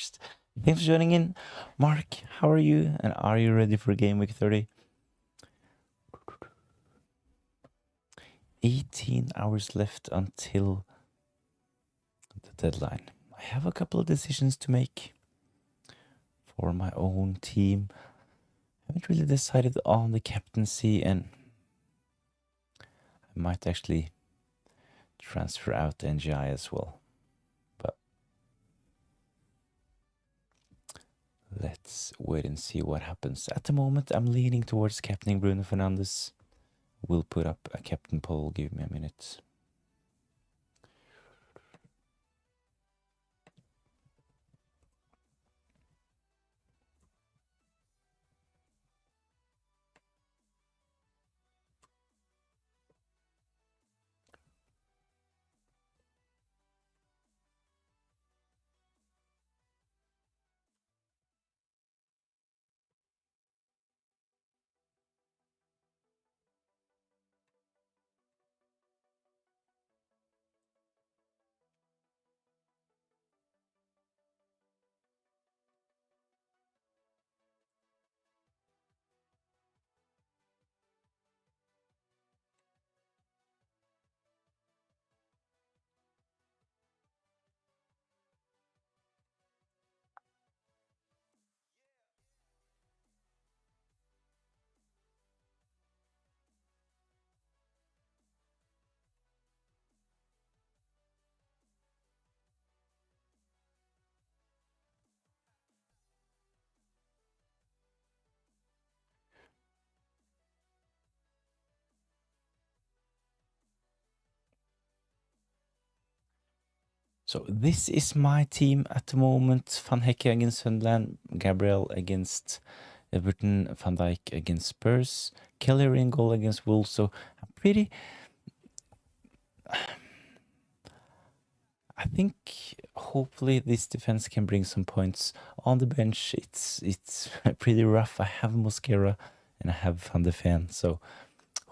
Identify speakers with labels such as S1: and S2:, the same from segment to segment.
S1: first. Thanks for joining in. Mark, how are you? And are you ready for game week 30? 18 hours left until the deadline. I have a couple of decisions to make for my own team. I haven't really decided on the captaincy, and I might actually transfer out the NGI as well. But let's wait and see what happens. At the moment, I'm leaning towards captaining Bruno Fernandes. We'll put up a captain poll. Give me a minute. So this is my team at the moment. Van Hecke against Sunderland, Gabriel against Everton, Van Dijk against Spurs, Keller in goal against Wolves. So I'm pretty... I think hopefully this defense can bring some points. On the bench, it's pretty rough. I have Mosquera and I have Van de Ven. So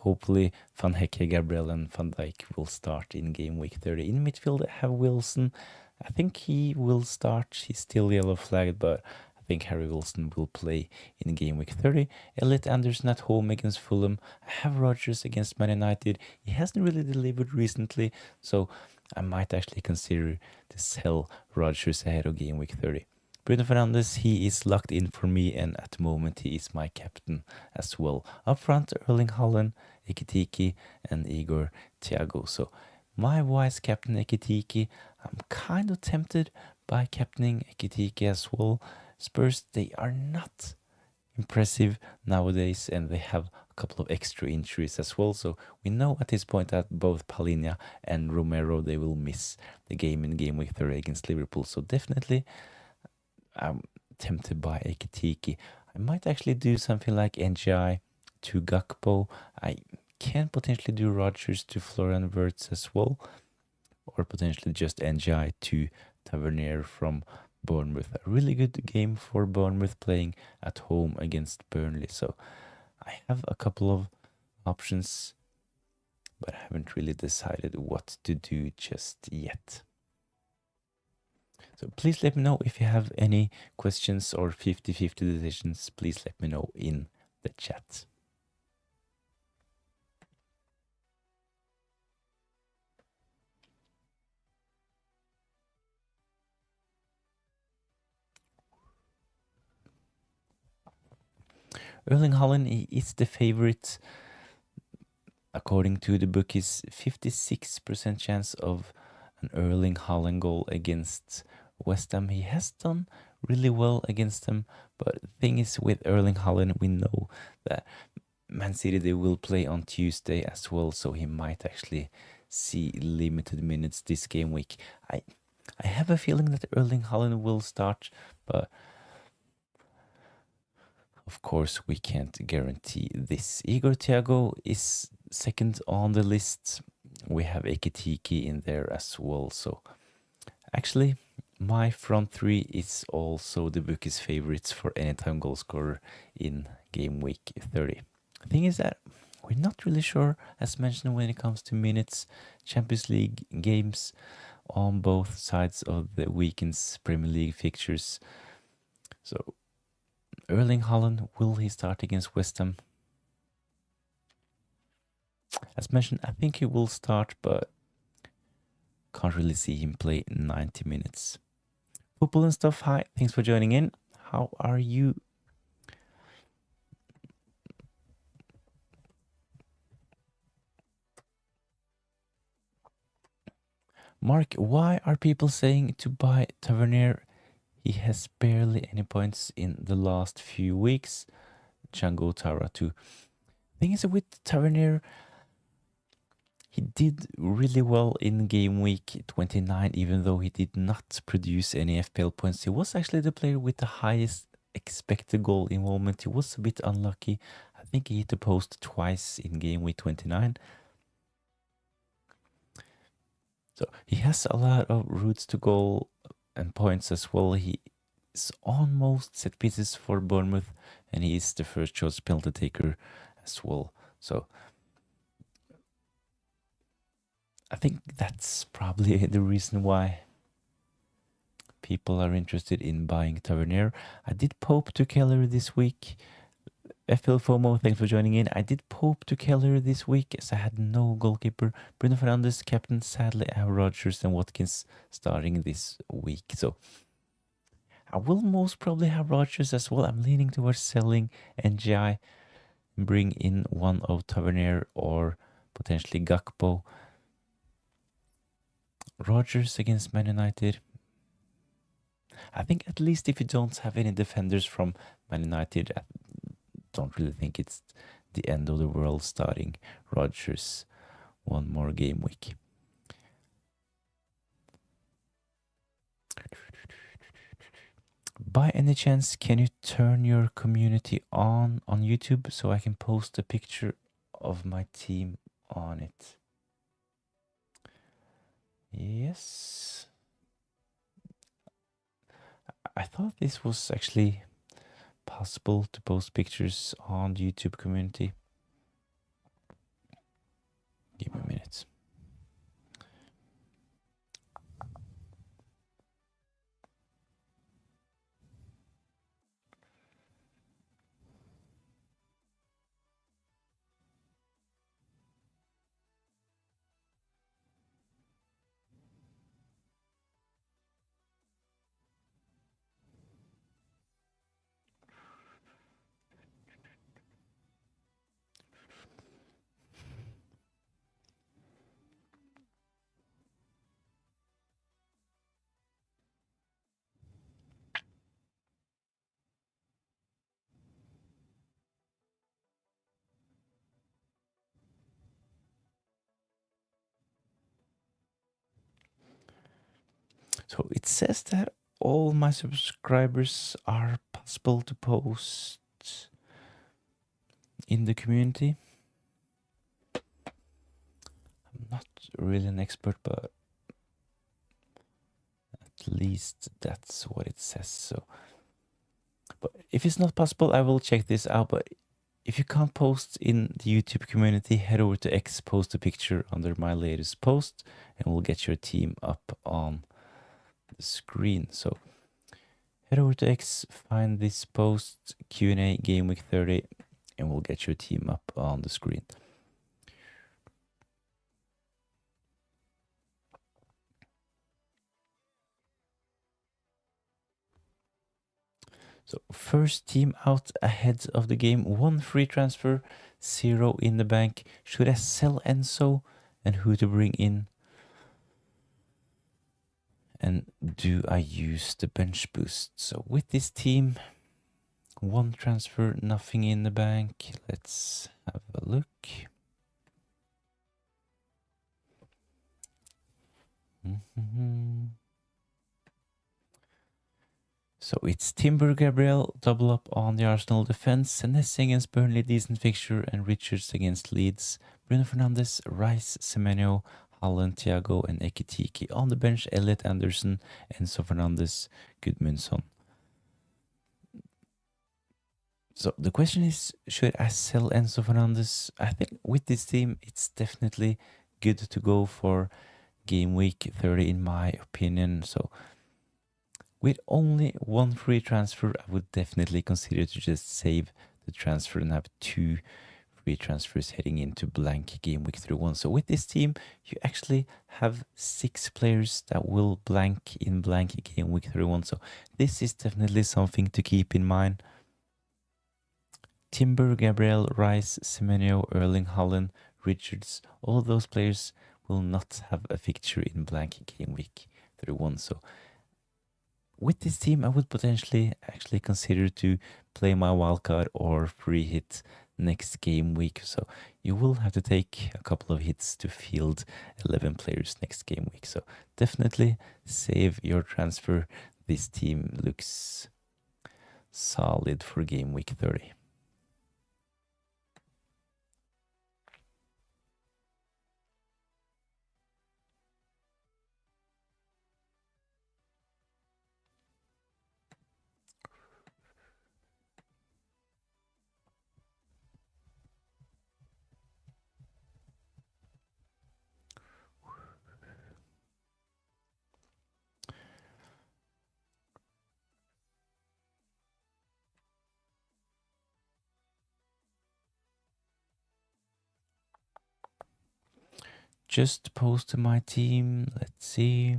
S1: hopefully Van Hecke, Gabriel and Van Dijk will start in game week 30. In midfield, I have Wilson. I think he will start. He's still yellow flagged, but I think Harry Wilson will play in game week 30. Elliot Anderson at home against Fulham. I have Rodgers against Man United. He hasn't really delivered recently, so I might actually consider to sell Rodgers ahead of game week 30. Bruno Fernandes, he is locked in for me, and at the moment he is my captain as well. Up front, Erling Haaland, Ekitike, and Igor Thiago. So my wise captain Ekitike, I'm kind of tempted by captaining Ekitike as well. Spurs, they are not impressive nowadays, and they have a couple of extra injuries as well. So we know at this point that both Palhinha and Romero, they will miss the game in game week 30 against Liverpool. So definitely I'm tempted by Ekitike. I might actually do something like NGI to Gakpo. I can potentially do Rodgers to Florian Wirtz as well, or potentially just NGI to Tavernier from Bournemouth. A really good game for Bournemouth playing at home against Burnley. So I have a couple of options, but I haven't really decided what to do just yet. So please let me know if you have any questions or 50-50 decisions. Please let me know in the chat. Erling Haaland is the favorite. According to the bookies, 56% chance of an Erling Haaland goal against West Ham. He has done really well against them, but the thing is with Erling Haaland, we know that Man City, they will play on Tuesday as well, so he might actually see limited minutes this game week. I have a feeling that Erling Haaland will start, but of course we can't guarantee this. Igor Thiago is second on the list. We have Ekitike in there as well. So actually my front three is also the bookies' favorites for anytime goal scorer in game week 30. The thing is that we're not really sure, as mentioned, when it comes to minutes, Champions League games. on both sides of the weekend's Premier League fixtures. So, Erling Haaland, will he start against West Ham? As mentioned, I think he will start, but can't really see him play 90 minutes. Football and stuff, hi, thanks for joining in. How are you? Mark, why are people saying to buy Tavernier? He has barely any points in the last few weeks. Django Tara too. Thing is with Tavernier, he did really well in game week 29, even though he did not produce any FPL points. He was actually the player with the highest expected goal involvement. He was a bit unlucky. I think he hit the post twice in game week 29. So he has a lot of routes to goal and points as well. He is on most set pieces for Bournemouth, and he is the first choice penalty taker as well. So I think that's probably the reason why people are interested in buying Tavernier. I did Pope to Keller this week. FPL FOMO, thanks for joining in. I did Pope to Keller this week as I had no goalkeeper. Bruno Fernandes, captain. Sadly, I have Rodgers and Watkins starting this week. So I will most probably have Rodgers as well. I'm leaning towards selling NGI and bring in one of Tavernier or potentially Gakpo. Rodgers against Man United. I think at least if you don't have any defenders from Man United, I don't really think it's the end of the world starting Rodgers one more game week. By any chance, can you turn your community on YouTube so I can post a picture of my team on it? Yes. I thought this was actually possible to post pictures on the YouTube community. Give me a minute. So it says that all my subscribers are possible to post in the community. I'm not really an expert, but at least that's what it says. So, but if it's not possible, I will check this out. But if you can't post in the YouTube community, head over to X, post a picture under my latest post, and we'll get your team up on the screen. So head over to X, find this post, Q&A Game Week 30, and we'll get your team up on the screen. So first team out ahead of the game, 1 free transfer, 0 in the bank. Should I sell Enzo, and who to bring in? And do I use the bench boost? So with this team, 1 transfer, nothing in the bank. Let's have a look. So it's Timber, Gabriel, double up on the Arsenal defense, Senesi against Burnley, decent fixture, and Richards against Leeds. Bruno Fernandes, Rice, Semenyo, Haaland, Thiago, and Ekitike. On the bench, Elliot Anderson, Enzo Fernandes, Gudmundsson. So the question is, should I sell Enzo Fernandes? I think with this team, it's definitely good to go for game week 30 in my opinion. So with only one free transfer, I would definitely consider to just save the transfer and have 2 free transfers heading into blank game week 31. So with this team, you actually have 6 players that will blank in blank game week 31. So this is definitely something to keep in mind. Timber, Gabriel, Rice, Semenyo, Erling Haaland, Richards, all of those players will not have a fixture in blank game week 31. So with this team, I would potentially actually consider to play my wildcard or free hit next game week. So you will have to take a couple of hits to field 11 players next game week. So definitely save your transfer. This team looks solid for game week 30. Just post to my team. Let's see.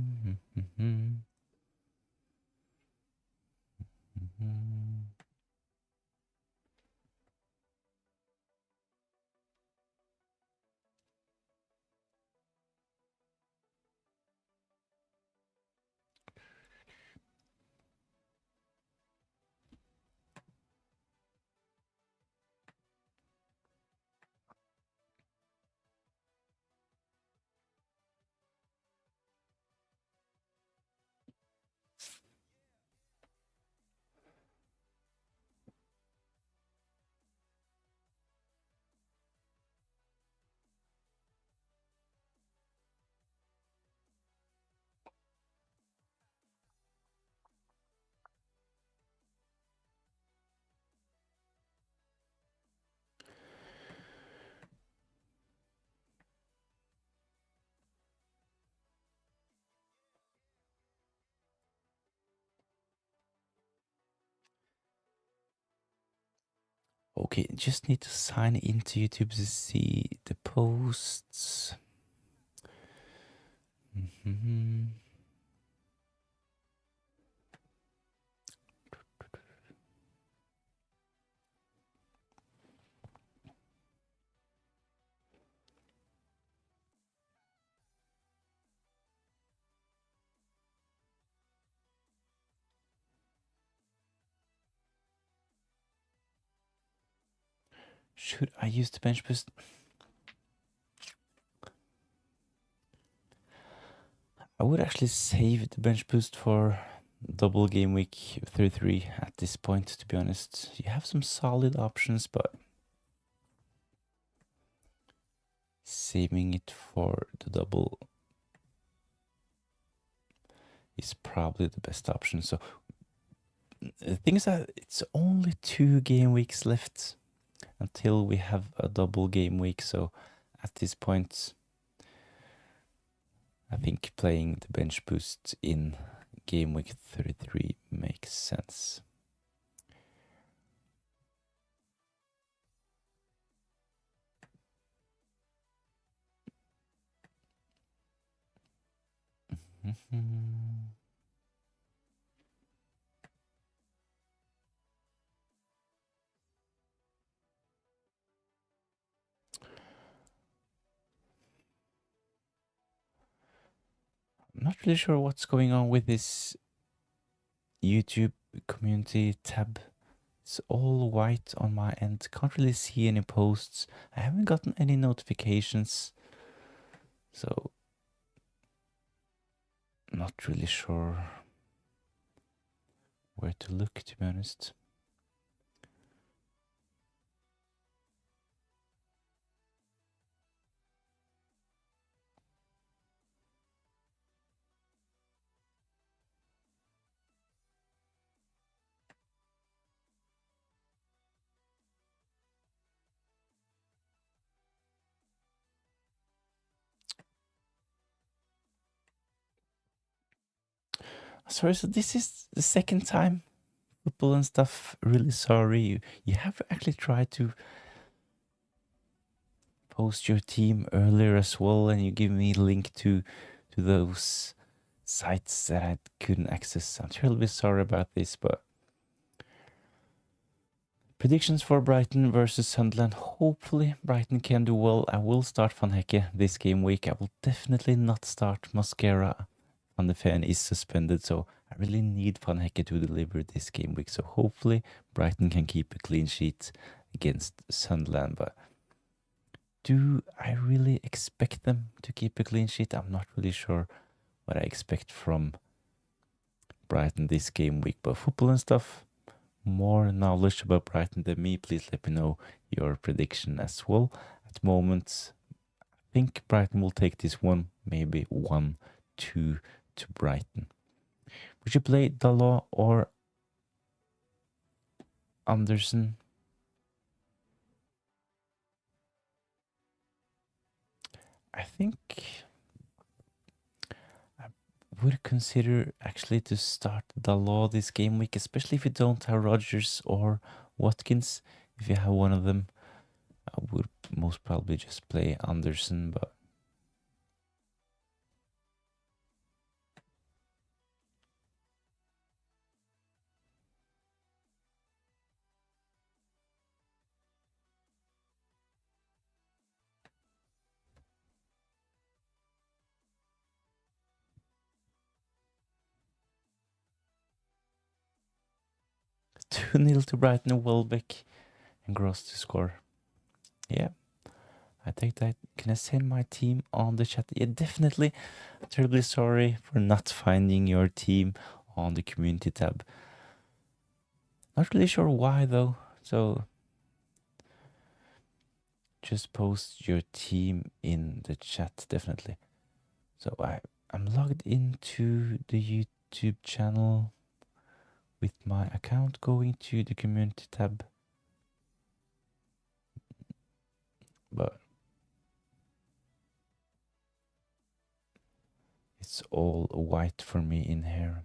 S1: Okay, just need to sign into YouTube to see the posts. Should I use the bench boost? I would actually save the bench boost for double game week 33 at this point, to be honest. You have some solid options, but saving it for the double is probably the best option. So the thing is that it's only 2 game weeks left until we have a double game week. So at this point, I think playing the bench boost in game week 33 makes sense. I'm not really sure what's going on with this YouTube community tab. It's all white on my end. Can't really see any posts. I haven't gotten any notifications. So, not really sure where to look, to be honest. Sorry, so this is the second time. Football and stuff. Really sorry. You have actually tried to post your team earlier as well, and you give me a link to those sites that I couldn't access. I'm terribly sorry about this, but predictions for Brighton versus Sunderland. Hopefully Brighton can do well. I will start Van Hecke this game week. I will definitely not start Mosquera. Van de Ven is suspended, so I really need Van Hecke to deliver this game week. So hopefully Brighton can keep a clean sheet against Sunderland. But do I really expect them to keep a clean sheet? I'm not really sure what I expect from Brighton this game week. But football and stuff, more knowledge about Brighton than me, please let me know your prediction as well. At the moment, I think Brighton will take this one, maybe 1-2 to Brighton. Would you play Dalot or Anderson? I think I would consider actually to start Dalot this game week, especially if you don't have Rodgers or Watkins. If you have one of them, I would most probably just play Anderson, but two 0 to Brighton, Welbeck and Gross to score. Yeah, I take that. Can I send my team on the chat? Yeah, definitely. Terribly sorry for not finding your team on the community tab. Not really sure why though. So just post your team in the chat, definitely. So I'm logged into the YouTube channel with my account, going to the community tab. But it's all white for me in here.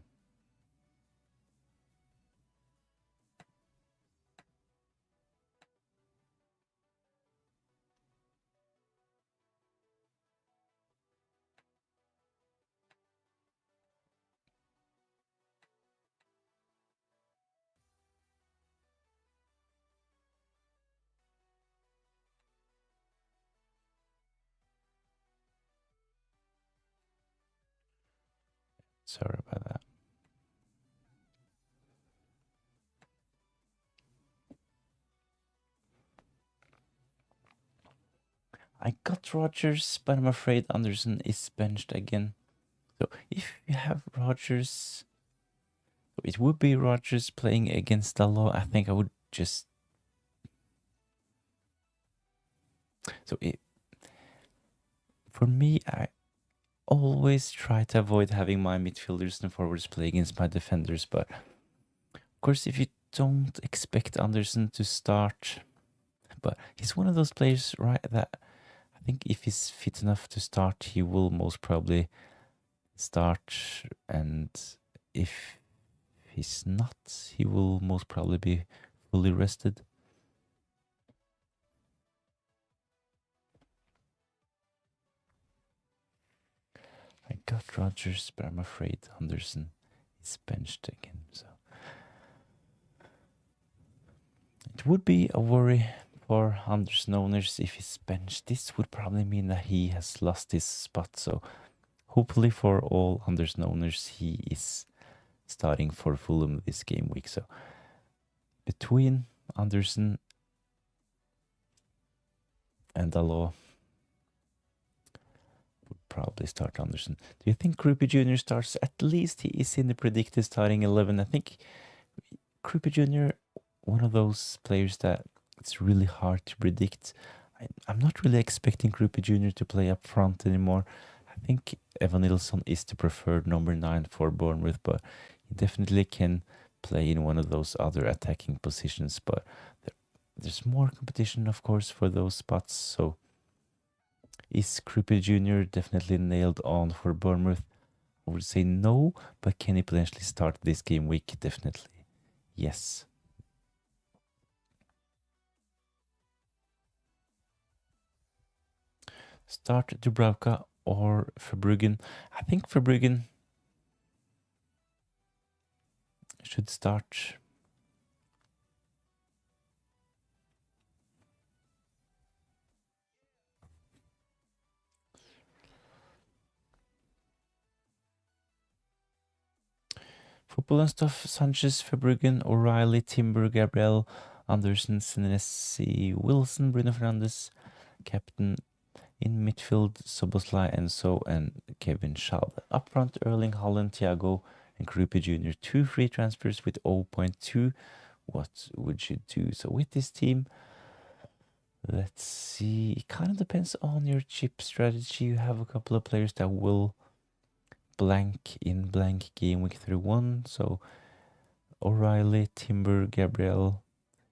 S1: Sorry about that. I got Rodgers, but I'm afraid Anderson is benched again. So if you have Rodgers, it would be Rodgers playing against Dalot. I think I would just... For me, I always try to avoid having my midfielders and forwards play against my defenders, but of course, if you don't expect Anderson to start, but he's one of those players, right, that I think if he's fit enough to start, he will most probably start, and if he's not, he will most probably be fully rested. I got Rodgers, but I'm afraid Anderson is benched again, so it would be a worry for Anderson owners if he's benched. This would probably mean that he has lost his spot, so hopefully for all Anderson owners, he is starting for Fulham this game week. So between Anderson and Dalot, would probably start Anderson. Do you think Krupi Jr. starts? At least he is in the predicted starting 11. I think Krupi Jr., one of those players that it's really hard to predict. I'm not really expecting Krupi Jr. to play up front anymore. I think Evan Nilsson is the preferred number 9 for Bournemouth, but he definitely can play in one of those other attacking positions. But there's more competition, of course, for those spots. So is Krupi Jr. definitely nailed on for Bournemouth? would say no, but can he potentially start this game week? Definitely, yes. Start Dubravka or Verbruggen. I think Verbruggen should start. Football and stuff. Sanchez, Verbruggen, O'Reilly, Timber, Gabriel, Anderson, Senesi, Wilson, Bruno Fernandes, captain. In midfield, Soboslai, Enzo, and Kevin Schade. Up front, Erling Haaland, Thiago, and Krupe Jr. 2 free transfers with 0.2. What would you do? So with this team, let's see. It kind of depends on your chip strategy. You have a couple of players that will blank in blank game week 31. So O'Reilly, Timber, Gabriel.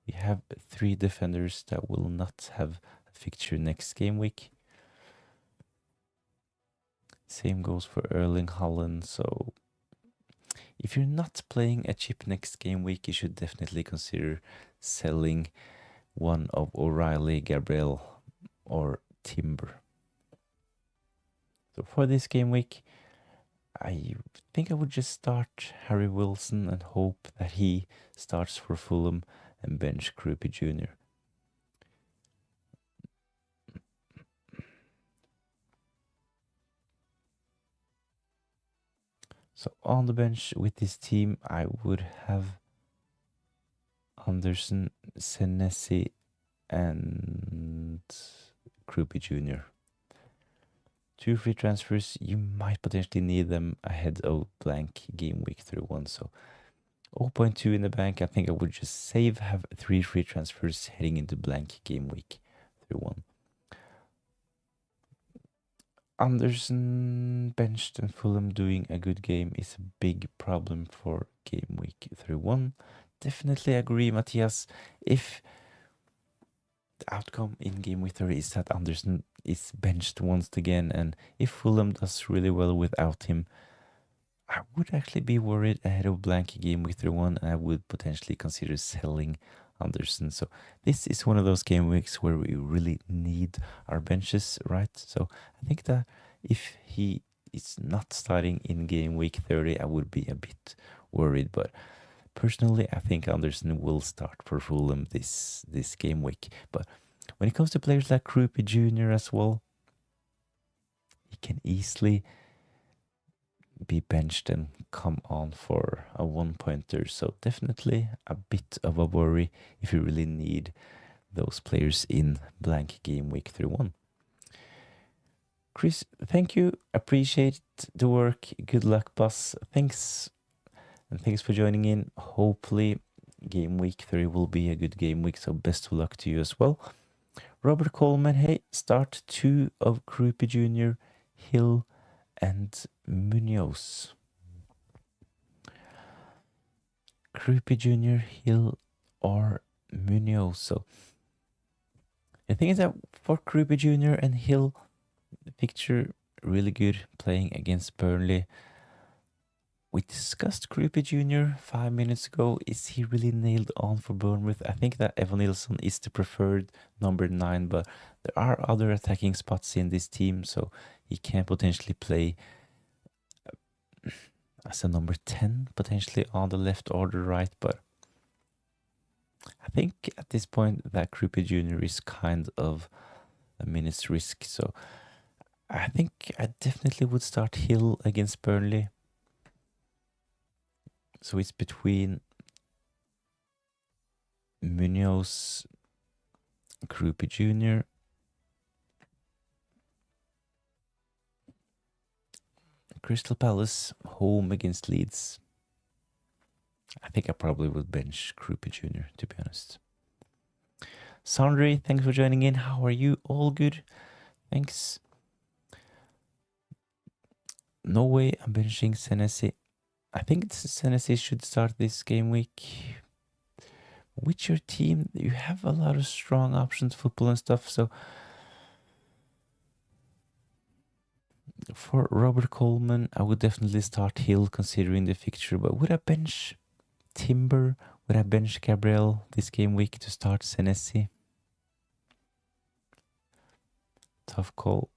S1: You have 3 defenders that will not have a fixture next game week. Same goes for Erling Haaland. So if you're not playing a chip next game week, you should definitely consider selling one of O'Reilly, Gabriel, or Timber. So for this game week, I think I would just start Harry Wilson and hope that he starts for Fulham and bench Krupe Jr. So on the bench with this team, I would have Anderson, Senesi, and Krupe Jr. 2 free transfers, you might potentially need them ahead of blank game week 31. So 0.2 in the bank, I think I would just save, have 3 free transfers heading into blank game week 31. Anderson benched and Fulham doing a good game is a big problem for game week 31. Definitely agree, Matthias. If the outcome in game week 30 is that Anderson is benched once again, and if Fulham does really well without him, I would actually be worried ahead of blank game week 31, and I would potentially consider selling Anderson. So this is one of those game weeks where we really need our benches, right? So I think that if he is not starting in game week 30, I would be a bit worried. But personally, I think Anderson will start for Fulham this game week. But when it comes to players like Krupe Jr. as well, he can easily be benched and come on for a 1-pointer. So definitely a bit of a worry if you really need those players in blank game week 31. Chris, thank you. Appreciate the work. Good luck, boss. Thanks. And thanks for joining in. Hopefully game week 30 will be a good game week. So best of luck to you as well. Robert Coleman, hey, start 2 of Krupe Jr., Hill, and Munoz. Krupe Jr., Hill, or Munoz. So the thing is that for Krupe Jr. and Hill, the picture really good playing against Burnley. We discussed Krupe Jr. 5 minutes ago. Is he really nailed on for Bournemouth? I think that Evan Nilsson is the preferred number 9, but there are other attacking spots in this team, so he can potentially play as a number 10, potentially on the left or the right, but I think at this point that Krupe Jr. is kind of a minute's risk, so I think I definitely would start Hill against Burnley. So it's between Munoz, Krupe Jr., Crystal Palace, home against Leeds. I think I probably would bench Krupe Jr., to be honest. Sandri, thanks for joining in. How are you? All good? Thanks. No way I'm benching Senesi. I think Senesi should start this game week. With your team, you have a lot of strong options, football and stuff, so For Robert Coleman, I would definitely start Hill considering the fixture, but would I bench Timber? Would I bench Gabriel this game week to start Senesi? Tough call.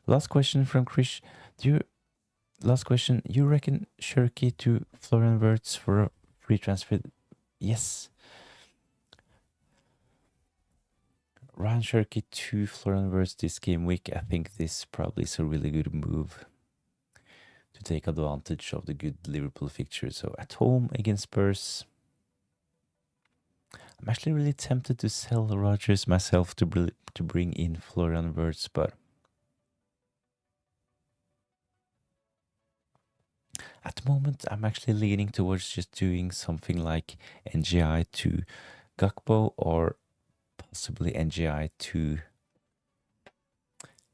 S1: Last question from Krish. Last question. You reckon Shirky to Florian Wirtz for a free transfer? Yes. Ryan Shirky to Florian Wirtz this game week. I think this probably is a really good move to take advantage of the good Liverpool fixture. So at home against Spurs, I'm actually really tempted to sell Rodgers myself to bring in Florian Wirtz, but at the moment I'm actually leaning towards just doing something like NGI to Gakpo or possibly NGI to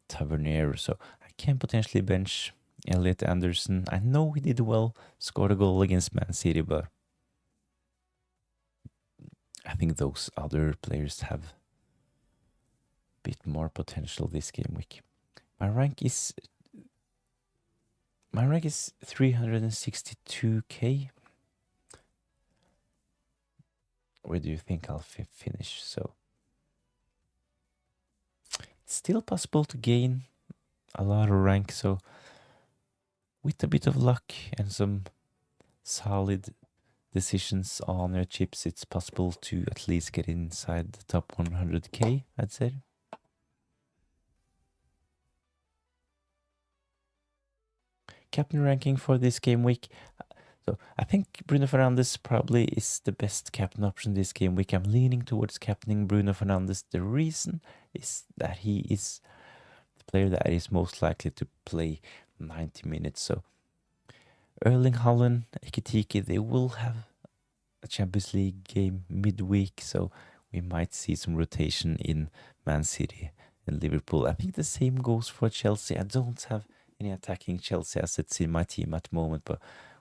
S1: Tavernier. So I can potentially bench Elliot Anderson. I know he did well, scored a goal against Man City, but I think those other players have a bit more potential this game week. My rank is 362k. Where do you think I'll finish? So it's still possible to gain a lot of rank. So with a bit of luck and some solid decisions on your chips, it's possible to at least get inside the top 100k, I'd say. Captain ranking for this game week. So I think Bruno Fernandes probably is the best captain option this game week. I'm leaning towards captaining Bruno Fernandes. The reason is that he is the player that is most likely to play 90 minutes. So Erling Haaland, Ekitike, they will have a Champions League game midweek, so we might see some rotation in Man City and Liverpool. I think the same goes for Chelsea. I don't have any attacking Chelsea assets in my team at the moment, but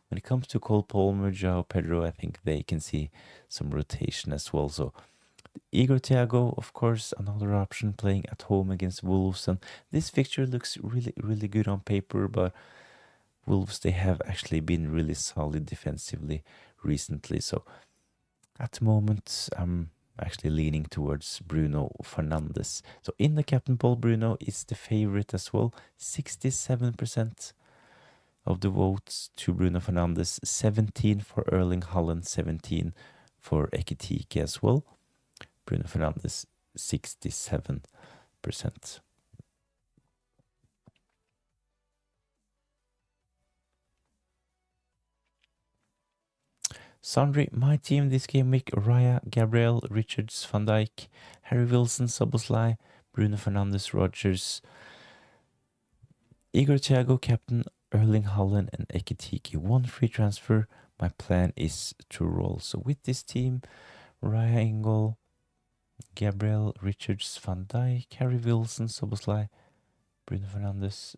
S1: when it comes to Cole Palmer, João Pedro, I think they can see some rotation as well. So Igor Thiago, of course, another option playing at home against Wolves. And this fixture looks really, really good on paper, but Wolves, they have actually been really solid defensively recently. So at the moment, I'm actually leaning towards Bruno Fernandes. So in the captain poll, Bruno is the favorite as well. 67% of the votes to Bruno Fernandes, 17 for Erling Haaland, 17 for Ekitike as well. Bruno Fernandes, 67%. Sandri, my team this game week: Raya, Gabriel, Richards, Van Dijk, Harry Wilson, Szoboszlai, Bruno Fernandes, Rodgers, Igor Thiago, captain, Erling Haaland and Ekitike. One free transfer. My plan is to roll. So with this team, Raya Engel, Gabriel, Richards, Van Dijk, Harry Wilson, Szoboszlai, Bruno Fernandes,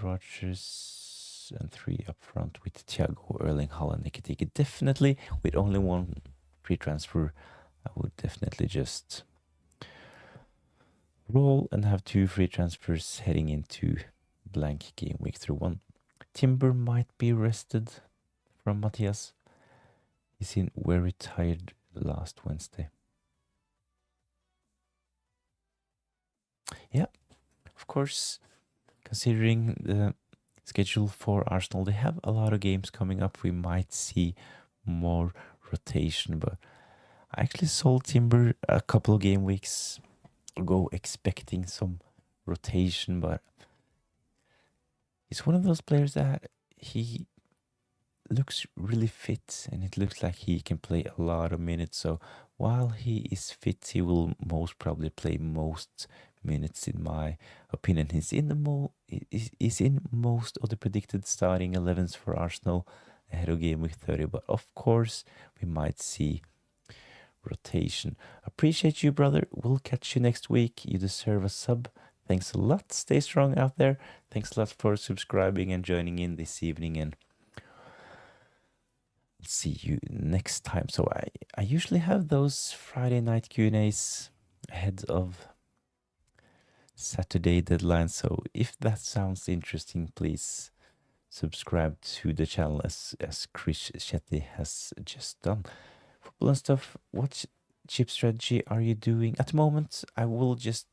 S1: Rodgers, and 3 up front with Thiago, Erling Haaland, Ekitike. Definitely with only one free transfer, I would definitely just roll and have 2 free transfers heading into blank game week through 1. Timber might be rested from Matthias. He seemed very tired last Wednesday. Yeah, of course, considering the schedule for Arsenal, they have a lot of games coming up. We might see more rotation, but I actually sold Timber a couple of game weeks ago expecting some rotation, but he's one of those players that he looks really fit and it looks like he can play a lot of minutes. So while he is fit, he will most probably play most minutes in my opinion. He's in most of the predicted starting 11s for Arsenal ahead of game week 30, but of course we might see rotation. Appreciate you, brother. We'll catch you next week. You deserve a sub. Thanks a lot. Stay strong out there. Thanks a lot for subscribing and joining in this evening, and see you next time. So I usually have those Friday night Q&As ahead of Saturday deadline. So if that sounds interesting, please subscribe to the channel as Chris Shetty has just done. Football and stuff, what chip strategy are you doing? At the moment, I will just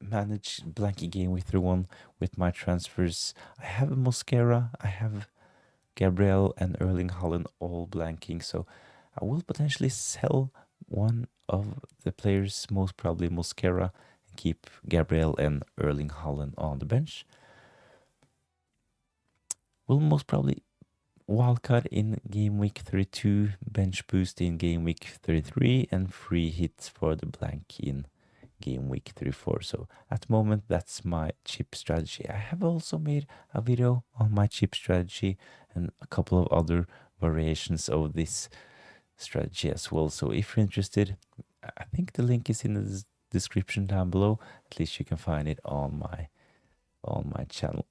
S1: manage blanky game week 1 with my transfers. I have Mosquera, I have Gabriel and Erling Haaland all blanking, so I will potentially sell one of the players, most probably Mosquera, and keep Gabriel and Erling Haaland on the bench. Will most probably wildcard in game week 32, bench boost in game week 33, and free hits for the blank in game week 34. So at the moment, that's my chip strategy. I have also made a video on my chip strategy and a couple of other variations of this strategy as well. So if you're interested, I think the link is in the description down below. At least you can find it on my channel.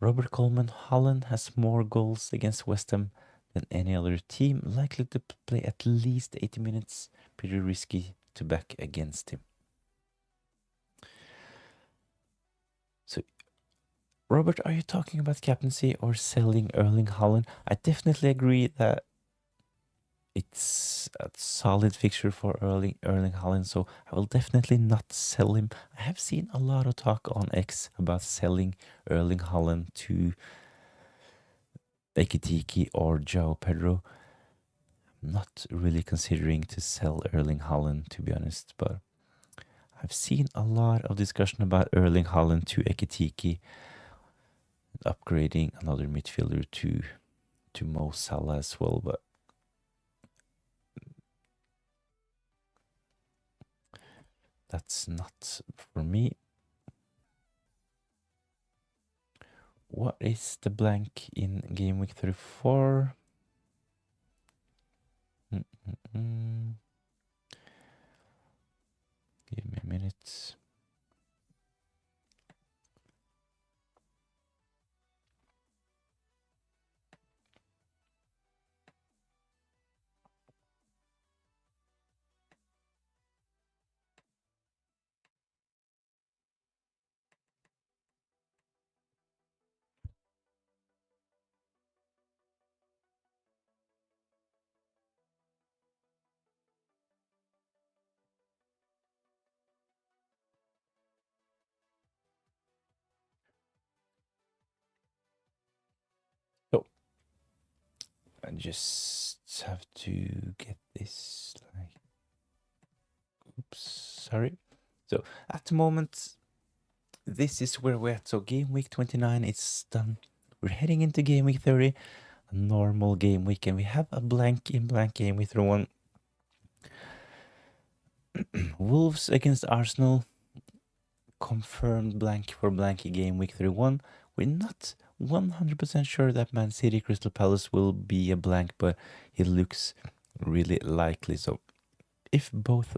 S1: Robert Coleman, Holland has more goals against West Ham than any other team, likely to play at least 80 minutes. Pretty risky to back against him. So, Robert, are you talking about captaincy or selling Erling Haaland? I definitely agree that it's a solid fixture for Erling Haaland, so I will definitely not sell him. I have seen a lot of talk on X about selling Erling Haaland to Ekitiki or João Pedro. I'm not really considering to sell Erling Haaland, to be honest, but I've seen a lot of discussion about Erling Haaland to Ekitiki, upgrading another midfielder to Mo Salah as well, but that's not for me. What is the blank in game week 34? Give me a minute. So I just have to get this like, oops, sorry. So at the moment, this is where we're at. So game week 29 is done. We're heading into game week 30, a normal game week, and we have a blank in blank game week 1. Wolves against Arsenal, confirmed blank for blank game week 31. We're not 100% sure that Man City Crystal Palace will be a blank, but it looks really likely. So if both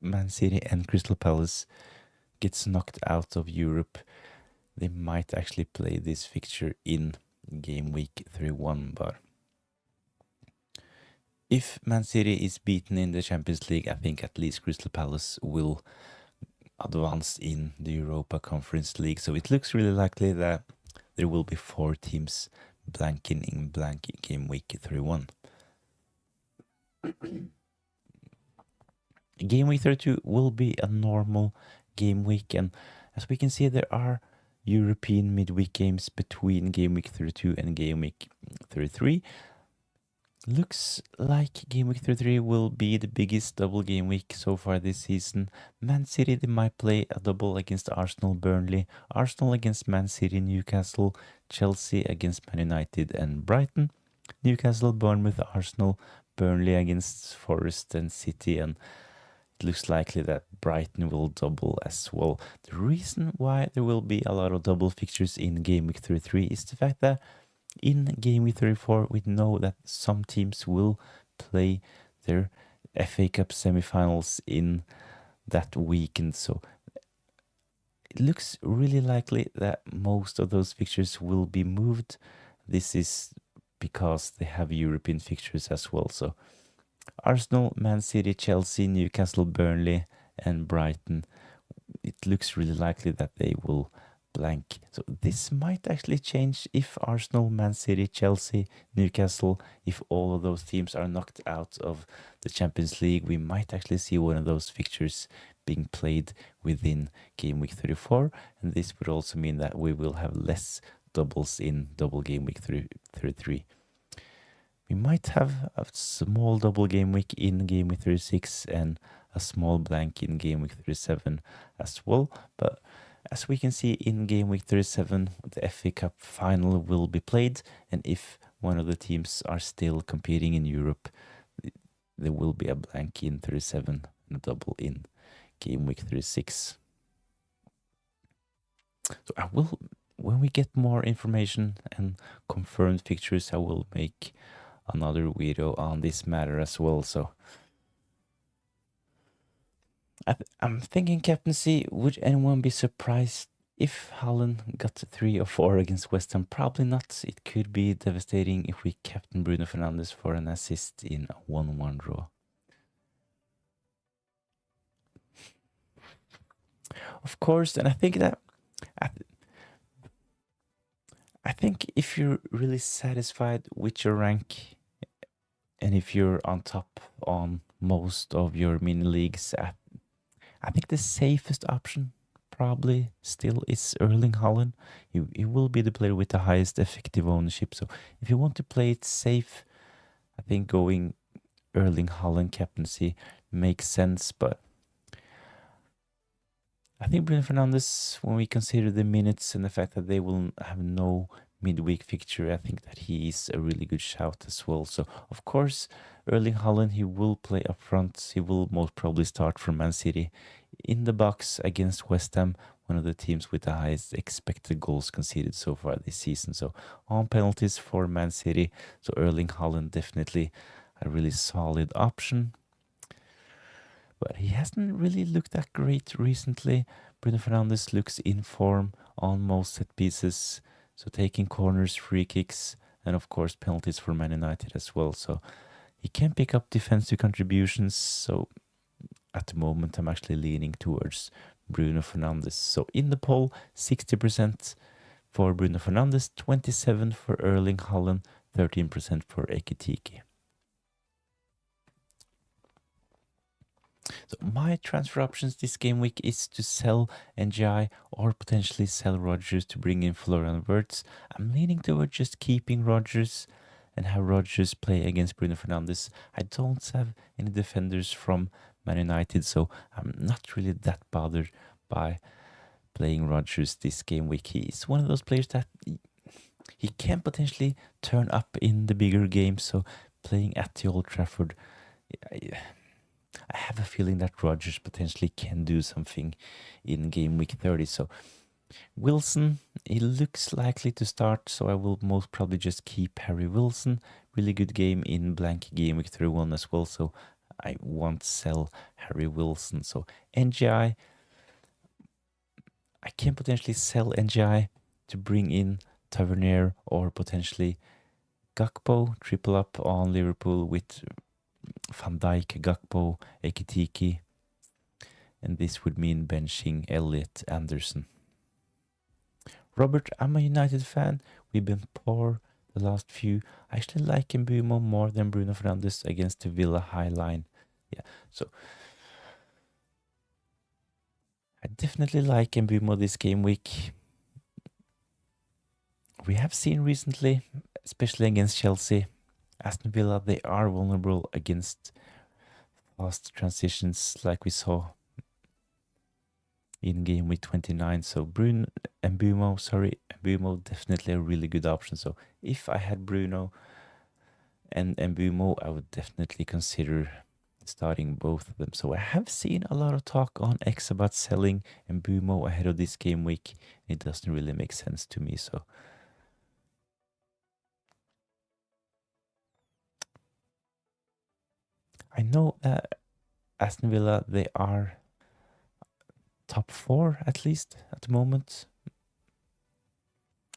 S1: Man City and Crystal Palace gets knocked out of Europe, they might actually play this fixture in game week 31. But if Man City is beaten in the Champions League, I think at least Crystal Palace will advance in the Europa Conference League. So it looks really likely that there will be 4 teams blanking in blank game week 31. Game week 32 will be a normal game week, and as we can see, there are European midweek games between game week 32 and game week 33. Looks like game week 33 will be the biggest double game week so far this season. Man City, they might play a double against Arsenal, Burnley, Arsenal against Man City, Newcastle, Chelsea against Man United and Brighton, Newcastle, Bournemouth, Arsenal, Burnley against Forest and City, and it looks likely that Brighton will double as well. The reason why there will be a lot of double fixtures in game week 33 is the fact that in game week 34, we know that some teams will play their FA Cup semi-finals in that weekend. So it looks really likely that most of those fixtures will be moved. This is because they have European fixtures as well. So Arsenal, Man City, Chelsea, Newcastle, Burnley, and Brighton it looks really likely that they will blank. So this might actually change if Arsenal, Man City, Chelsea, Newcastle, if all of those teams are knocked out of the Champions League, we might actually see one of those fixtures being played within game week 34, and this would also mean that we will have less doubles in double game week 33. We might have a small double game week in game week 36 and a small blank in game week 37 as well, but as we can see in game week 37, the FA Cup final will be played, and if one of the teams are still competing in Europe, there will be a blank in 37 and a double in game week 36. So I will, when we get more information and confirmed fixtures, I will make another video on this matter as well. So I'm thinking captaincy. Would anyone be surprised if Haaland got 3 or 4 against West Ham? Probably not. It could be devastating if we captain Bruno Fernandes for an assist in a 1-1 draw. Of course, and I think that I think if you're really satisfied with your rank and if you're on top on most of your mini leagues, I think the safest option probably still is Erling Haaland. He will be the player with the highest effective ownership. So if you want to play it safe, I think going Erling Haaland captaincy makes sense. But I think Bruno Fernandes, when we consider the minutes and the fact that they will have no midweek fixture, I think that he is a really good shout as well. So, of course, Erling Haaland, he will play up front. He will most probably start for Man City in the box against West Ham, one of the teams with the highest expected goals conceded so far this season. So, on penalties for Man City, so Erling Haaland definitely a really solid option. But he hasn't really looked that great recently. Bruno Fernandes looks in form on most set pieces. So taking corners, free kicks, and of course penalties for Man United as well. So he can pick up defensive contributions. So at the moment, I'm actually leaning towards Bruno Fernandes. So in the poll, 60% for Bruno Fernandes, 27% for Erling Haaland, 13% for Ekitike. So my transfer options this game week is to sell NGI or potentially sell Rodgers to bring in Florian Wirtz. I'm leaning toward just keeping Rodgers and have Rodgers play against Bruno Fernandes. I don't have any defenders from Man United, so I'm not really that bothered by playing Rodgers this game week. He's one of those players that he can potentially turn up in the bigger games, so playing at the Old Trafford, I have a feeling that Rodgers potentially can do something in game week 30. So Wilson, he looks likely to start, so I will most probably just keep Harry Wilson. Really good game in blank game week 31 as well, so I won't sell Harry Wilson. So NGI, I can potentially sell NGI to bring in Tavernier or potentially Gakpo, triple up on Liverpool with Van Dijk, Gakpo, Ekitike, and this would mean benching Elliot Anderson. Robert, I'm a United fan. We've been poor the last few. I actually like Mbumo more than Bruno Fernandes against the Villa high line. Yeah, so I definitely like Mbumo this game week. We have seen recently, especially against Chelsea, Aston Villa, they are vulnerable against fast transitions like we saw in game week 29. So Mbumo definitely a really good option. So if I had Bruno and Mbumo, I would definitely consider starting both of them. So I have seen a lot of talk on X about selling Mbumo ahead of this game week. It doesn't really make sense to me. So I know that Aston Villa, they are top 4 at least at the moment,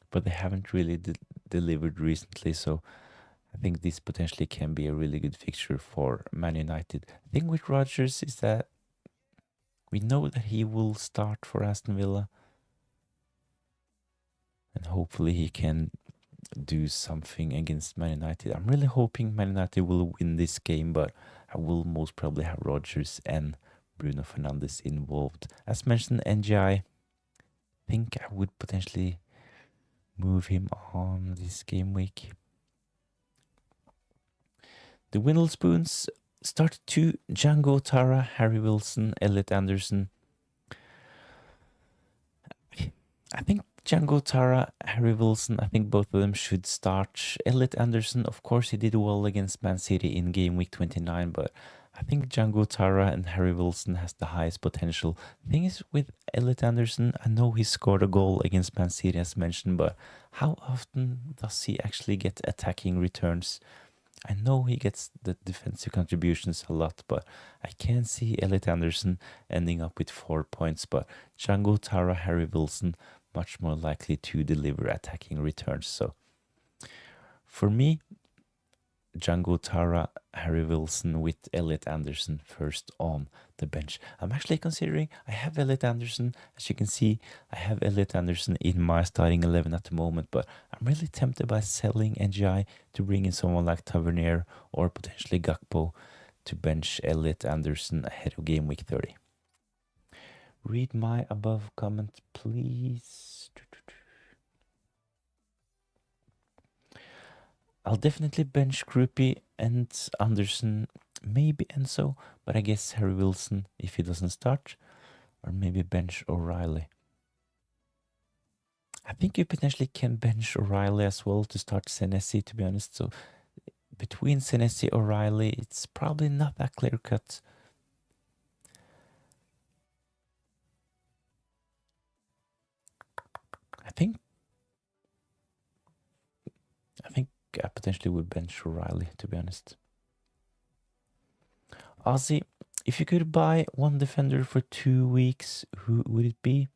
S1: but they haven't really delivered recently. So I think this potentially can be a really good fixture for Man United. The thing with Rodgers is that We know that he will start for Aston Villa, and hopefully he can do something against Man United. I'm really hoping Man United will win this game, but I will most probably have Rodgers and Bruno Fernandes involved. As mentioned, NGI, think I would potentially move him on this game week. The Winnelspoons started 2, Django Tara, Harry Wilson, Elliot Anderson. I think Django Tara, Harry Wilson, I think both of them should start. Elliot Anderson, of course, he did well against Man City in game week 29, but I think Django Tara and Harry Wilson has the highest potential. The thing is with Elliot Anderson, I know he scored a goal against Man City as mentioned, but how often does he actually get attacking returns? I know he gets the defensive contributions a lot, but I can see Elliot Anderson ending up with 4 points, but Django Tara, Harry Wilson, much more likely to deliver attacking returns. So for me, Django Tara, Harry Wilson with Elliot Anderson first on the bench. I'm actually considering, I have Elliot Anderson, as you can see, I have Elliot Anderson in my starting 11 at the moment, but I'm really tempted by selling NGI to bring in someone like Tavernier or potentially Gakpo to bench Elliot Anderson ahead of game week 30. Read my above comment, please. I'll definitely bench Krupi and Anderson, maybe Enzo, but I guess Harry Wilson if he doesn't start, or maybe bench O'Reilly. I think you potentially can bench O'Reilly as well to start Senesi, to be honest. So between Senesi and O'Reilly, it's probably not that clear cut. I think I potentially would bench O'Reilly, to be honest. Ozzy, if you could buy one defender for 2 weeks, who would it be?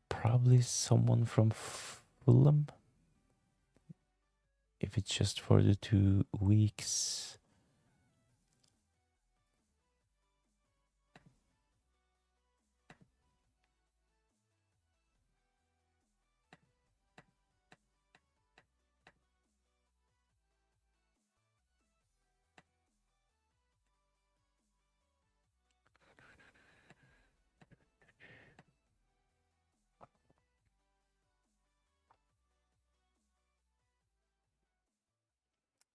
S1: Probably someone from Fulham. If it's just for the 2 weeks.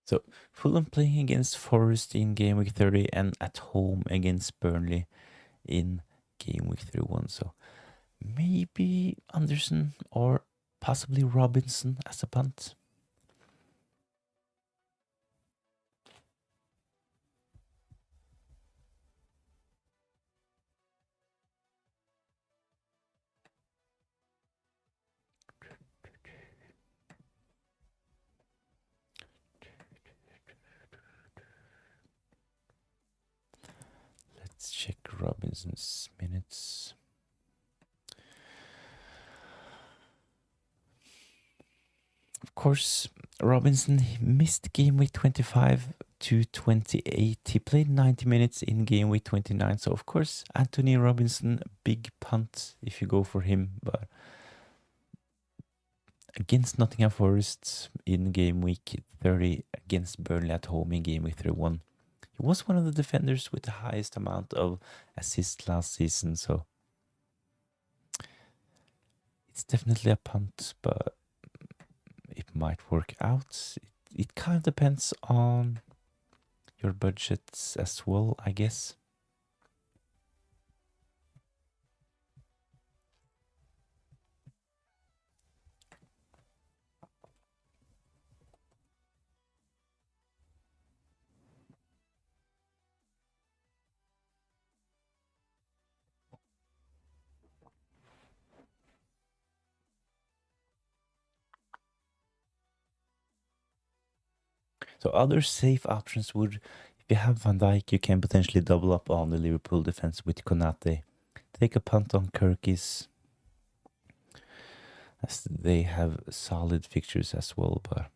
S1: So Fulham playing against Forest in game week 30 and at home against Burnley in game week 31. So maybe Anderson or possibly Robinson as a punt. Let's check Robinson's minutes. Of course, Robinson missed game week 25 to 28. He played 90 minutes in game week 29. So, of course, Anthony Robinson, big punt if you go for him. But against Nottingham Forest in game week 30, against Burnley at home in game week 31, he was one of the defenders with the highest amount of assists last season. So, it's definitely a punt, but it might work out. It kind of depends on your budgets as well, I guess. So other safe options would, if you have Van Dijk, you can potentially double up on the Liverpool defense with Konate. Take a punt on Kirkis, as they have solid fixtures as well. But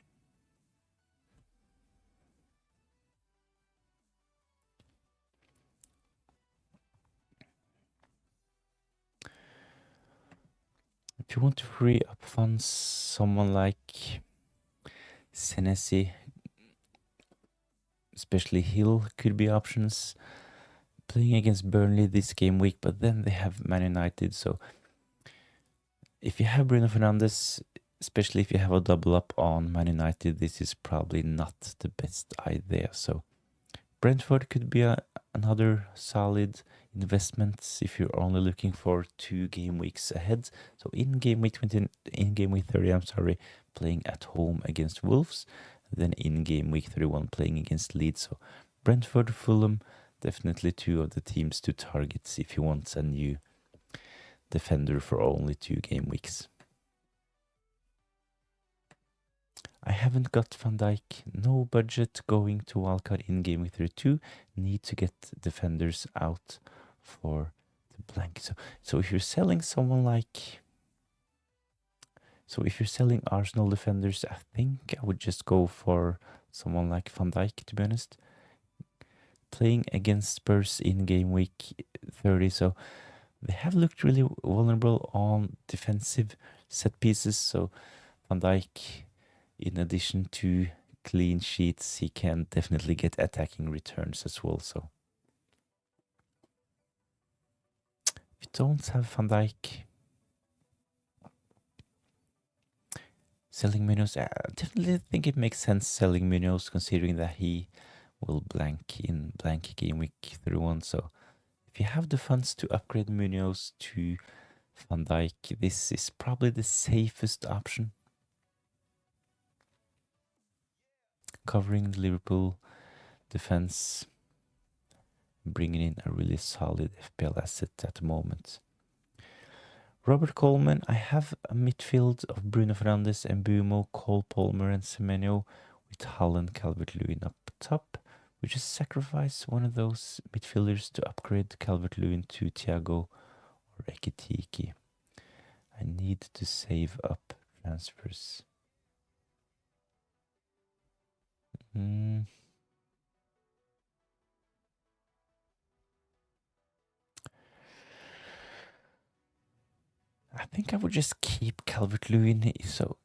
S1: If you want to free up funds, someone like Senesi, especially Hill, could be options. Playing against Burnley this game week, but then they have Man United. So if you have Bruno Fernandes, especially if you have a double up on Man United, this is probably not the best idea. So Brentford could be another solid investment if you're only looking for 2 game weeks ahead. So in game week 20, in game week 30, playing at home against Wolves, then in game week 31 playing against Leeds. So Brentford, Fulham, definitely 2 of the teams to target if you want a new defender for only 2 game weeks. I haven't got Van Dijk, no budget going to Wildcard in game week 32. Need to get defenders out for the blank. So if you're selling someone like... So if you're selling Arsenal defenders, I think I would just go for someone like Van Dijk, to be honest. Playing against Spurs in game week 30, so they have looked really vulnerable on defensive set pieces. So Van Dijk, in addition to clean sheets, he can definitely get attacking returns as well. So if you don't have Van Dijk, selling Munoz, I definitely think it makes sense selling Munoz, considering that he will blank in blank game week 31. So if you have the funds to upgrade Munoz to Van Dijk, this is probably the safest option. Covering the Liverpool defense, bringing in a really solid FPL asset at the moment. Robert Coleman, I have a midfield of Bruno Fernandes, Mbumo, Cole Palmer and Semenyo, with Haaland, Calvert-Lewin up top. We just sacrifice one of those midfielders to upgrade Calvert-Lewin to Thiago or Ekitike. I need to save up transfers. I think I would just keep Calvert-Lewin. So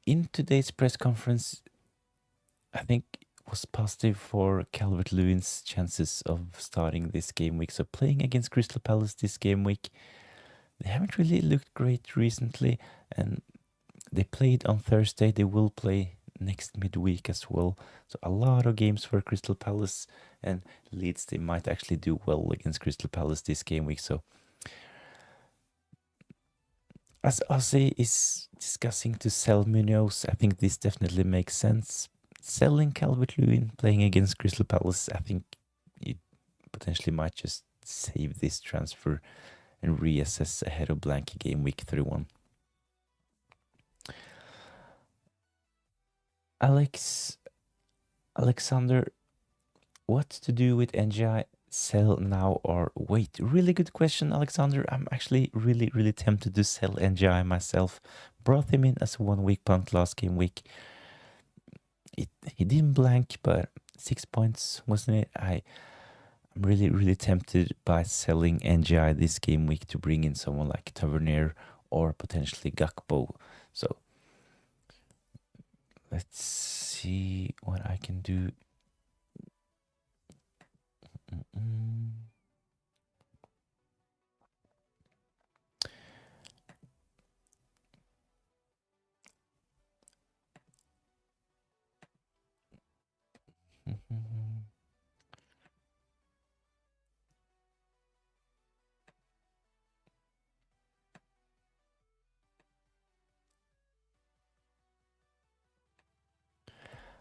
S1: in today's press conference, I think it was positive for Calvert-Lewin's chances of starting this game week. So playing against Crystal Palace this game week, they haven't really looked great recently, and they played on Thursday. They will play next midweek as well. So a lot of games for Crystal Palace, and Leeds, they might actually do well against Crystal Palace this game week. So as Ozzy is discussing to sell Munoz, I think this definitely makes sense. Selling Calvert-Lewin, playing against Crystal Palace, I think you potentially might just save this transfer and reassess ahead of blank game week 31. Alexander, what to do with NGI? Sell now or wait? Really good question, Alexander. I'm actually really tempted to sell NGI myself. Brought him in as a 1 week punt last game week. He didn't blank, but 6 points, wasn't it? I'm really tempted by selling NGI this game week to bring in someone like Tavernier or potentially Gakpo. So let's see what I can do.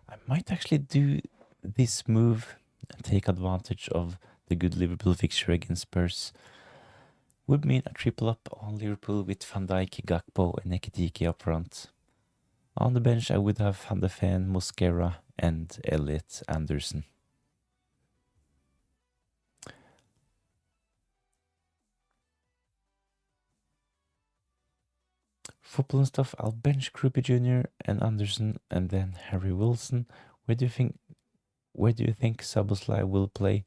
S1: I might actually do this move and take advantage of the good Liverpool fixture against Spurs. Would mean a triple up on Liverpool with Van Dijk, Gakpo and Ekitike up front. On the bench I would have Van de Ven, Mosquera and Elliot Anderson. Football and stuff, I'll bench Krupi Jr. and Anderson and then Harry Wilson. Where do you think Szoboszlai will play?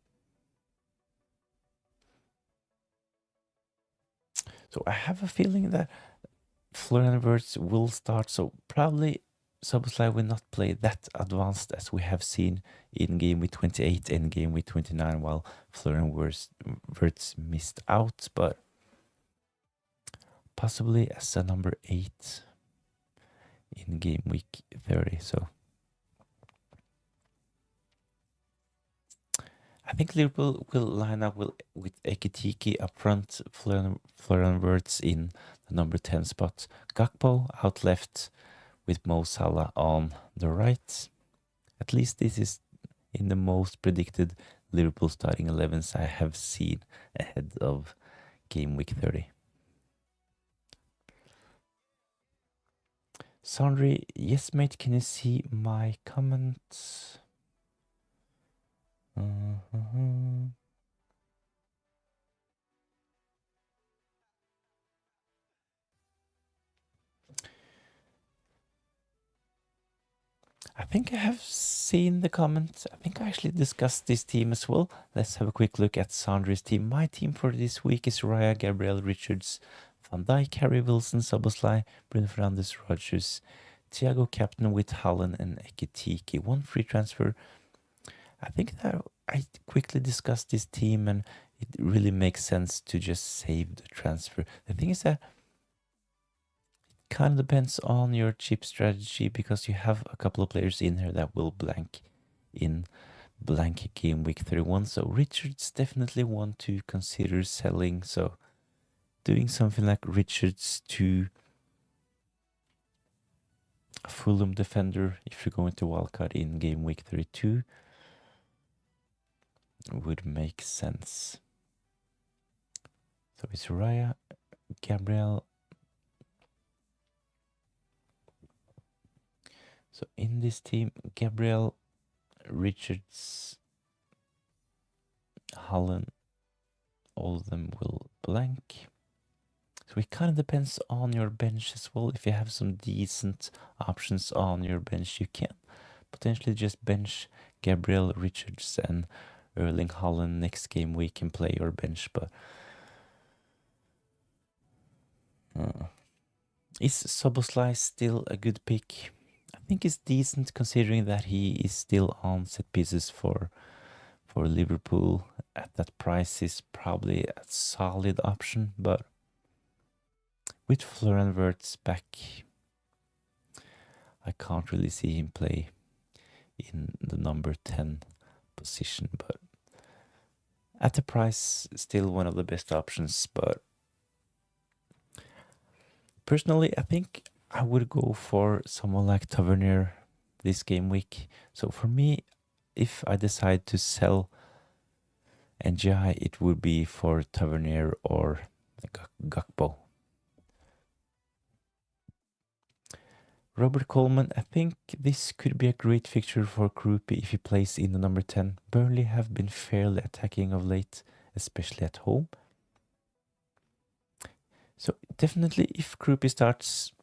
S1: So I have a feeling that Florian Wirtz will start, so probably Szoboszlai will not play that advanced as we have seen in game week 28 and game week 29, while Florian Wirtz missed out, but possibly as a number 8 in game week 30. So I think Liverpool will line up with Ekitike up front, Florian Wirtz in the number 10 spot, Gakpo out left with Mo Salah on the right. At least this is in the most predicted Liverpool starting 11s I have seen ahead of game week 30. Sandri, yes mate, can you see my comments? I think I have seen the comments. I think I actually discussed this team as well. Let's have a quick look at Sandri's team. My team for this week is Raya, Gabriel, Richards, Van Dijk, Harry Wilson, Szoboszlai, Bruno Fernandes, Rodgers, Thiago captain with Hallen and Ekitike. One free transfer. I think that I quickly discussed this team and it really makes sense to just save the transfer. The thing is that it kind of depends on your chip strategy because you have a couple of players in here that will blank in blank game week 31. So Richards definitely want to consider selling. So doing something like Richards to a Fulham defender if you're going to wildcard in game week 32 would make sense. So it's Raya, Gabriel. So in this team, Gabriel, Richards, Hallen, all of them will blank. So it kind of depends on your bench as well. If you have some decent options on your bench, you can potentially just bench Gabriel, Richards, and Erling Haaland next game week and play your bench. But is Szoboszlai still a good pick? I think it's decent considering that he is still on set pieces for Liverpool. At that price is probably a solid option, but with Florian Wirtz back, I can't really see him play in the number 10 position, but at the price, still one of the best options. But personally, I think I would go for someone like Tavernier this game week. So for me, if I decide to sell NGI, it would be for Tavernier or Gakpo. Robert Coleman, I think this could be a great fixture for Krupi if he plays in the number 10. Burnley have been fairly attacking of late, especially at home. So definitely if Krupi starts,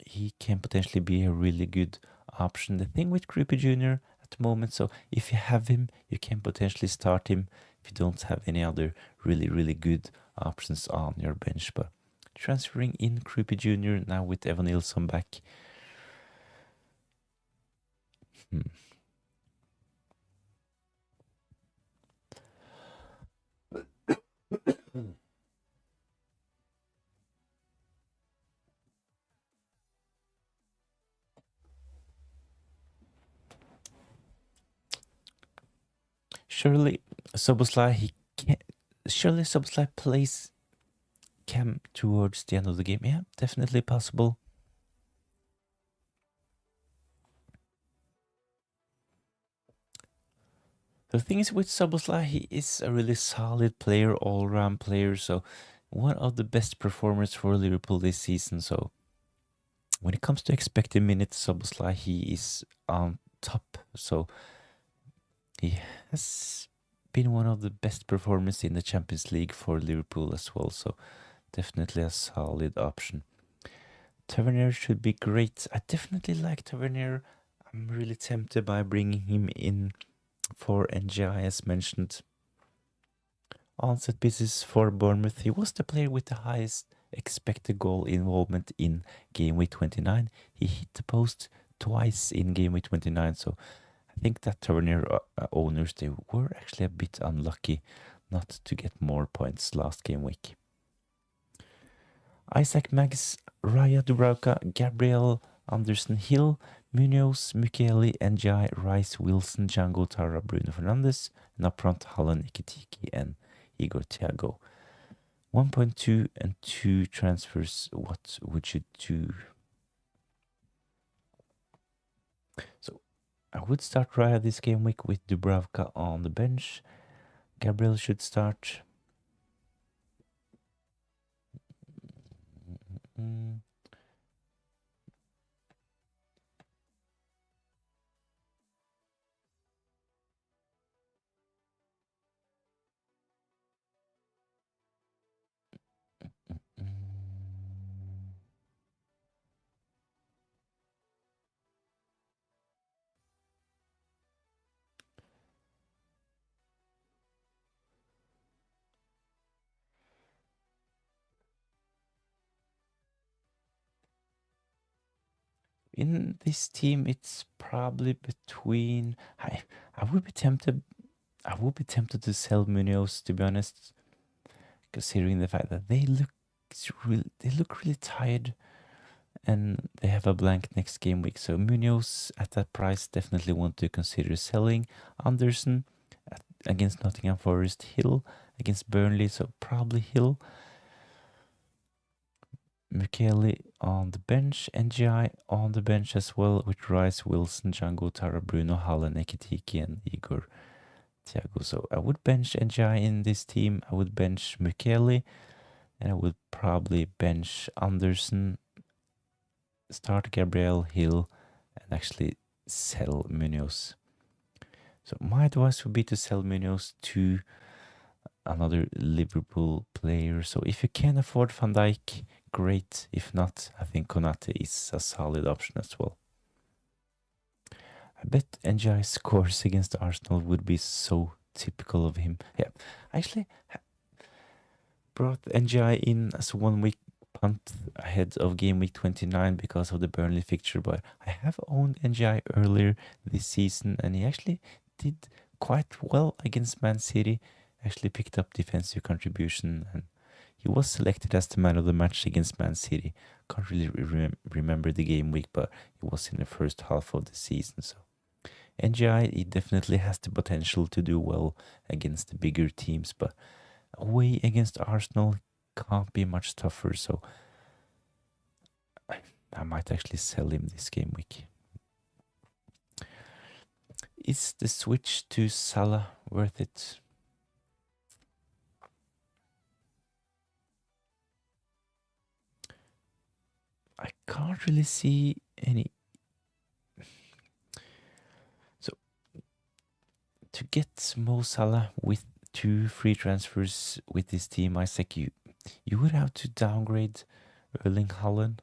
S1: he can potentially be a really good option. The thing with Krupi Jr. at the moment, so if you have him, you can potentially start him if you don't have any other really good options on your bench. But transferring in Krupi Jr. now with Evan Nilsson back, surely Szoboszlai plays Cam towards the end of the game. Yeah, definitely possible. The thing is with Szoboszlai, he is a really solid player, all-round player. So one of the best performers for Liverpool this season. So when it comes to expected minutes, Szoboszlai, he is on top. So he has been one of the best performers in the Champions League for Liverpool as well. So definitely a solid option. Tavernier should be great. I definitely like Tavernier. I'm really tempted by bringing him in for NGI as mentioned. on set pieces for Bournemouth. He was the player with the highest expected goal involvement in game week 29. He hit the post twice in game week 29, so I think that Turner owners, they were actually a bit unlucky not to get more points last game week. Isaac Maggs, Raya Dubravka, Gabriel Anderson Hill, Munoz, Mukiele, Njai, Rice, Wilson, Django, Tara, Bruno Fernandes, and up front Hallen, Ikitiki, and Igor Thiago. 1.2 and 2 transfers, what would you do? So I would start Raya this game week with Dubravka on the bench. Gabriel should start. In this team, it's probably between. I would be tempted. I would be tempted to sell Munoz, to be honest, considering the fact that they look really tired, and they have a blank next game week. So Munoz at that price, definitely want to consider selling. Anderson against Nottingham Forest, Hill against Burnley, so probably Hill. Mukiele on the bench, NGI on the bench as well, with Rice, Wilson, Django, Tara, Bruno, Hallen, Ekitiki, and Igor Thiago. So I would bench NGI in this team, I would bench Mukiele, and I would probably bench Anderson, start Gabriel, Hill, and actually sell Munoz. So my advice would be to sell Munoz to another Liverpool player. So if you can afford Van Dijk, great. If not, I think Konate is a solid option as well. I bet NGI scores against Arsenal would be so typical of him. Yeah, I actually brought NGI in as 1 week punt ahead of game week 29 because of the Burnley fixture, but I have owned NGI earlier this season, and he actually did quite well against Man City. Actually picked up defensive contribution, and he was selected as the man of the match against Man City. Can't really remember the game week, but it was in the first half of the season. So NGI, he definitely has the potential to do well against the bigger teams, but away against Arsenal can't be much tougher. So I might actually sell him this game week. Is the switch to Salah worth it? I can't really see any. So to get Mo Salah with 2 free transfers with this team, Isaac, you would have to downgrade Erling Haaland.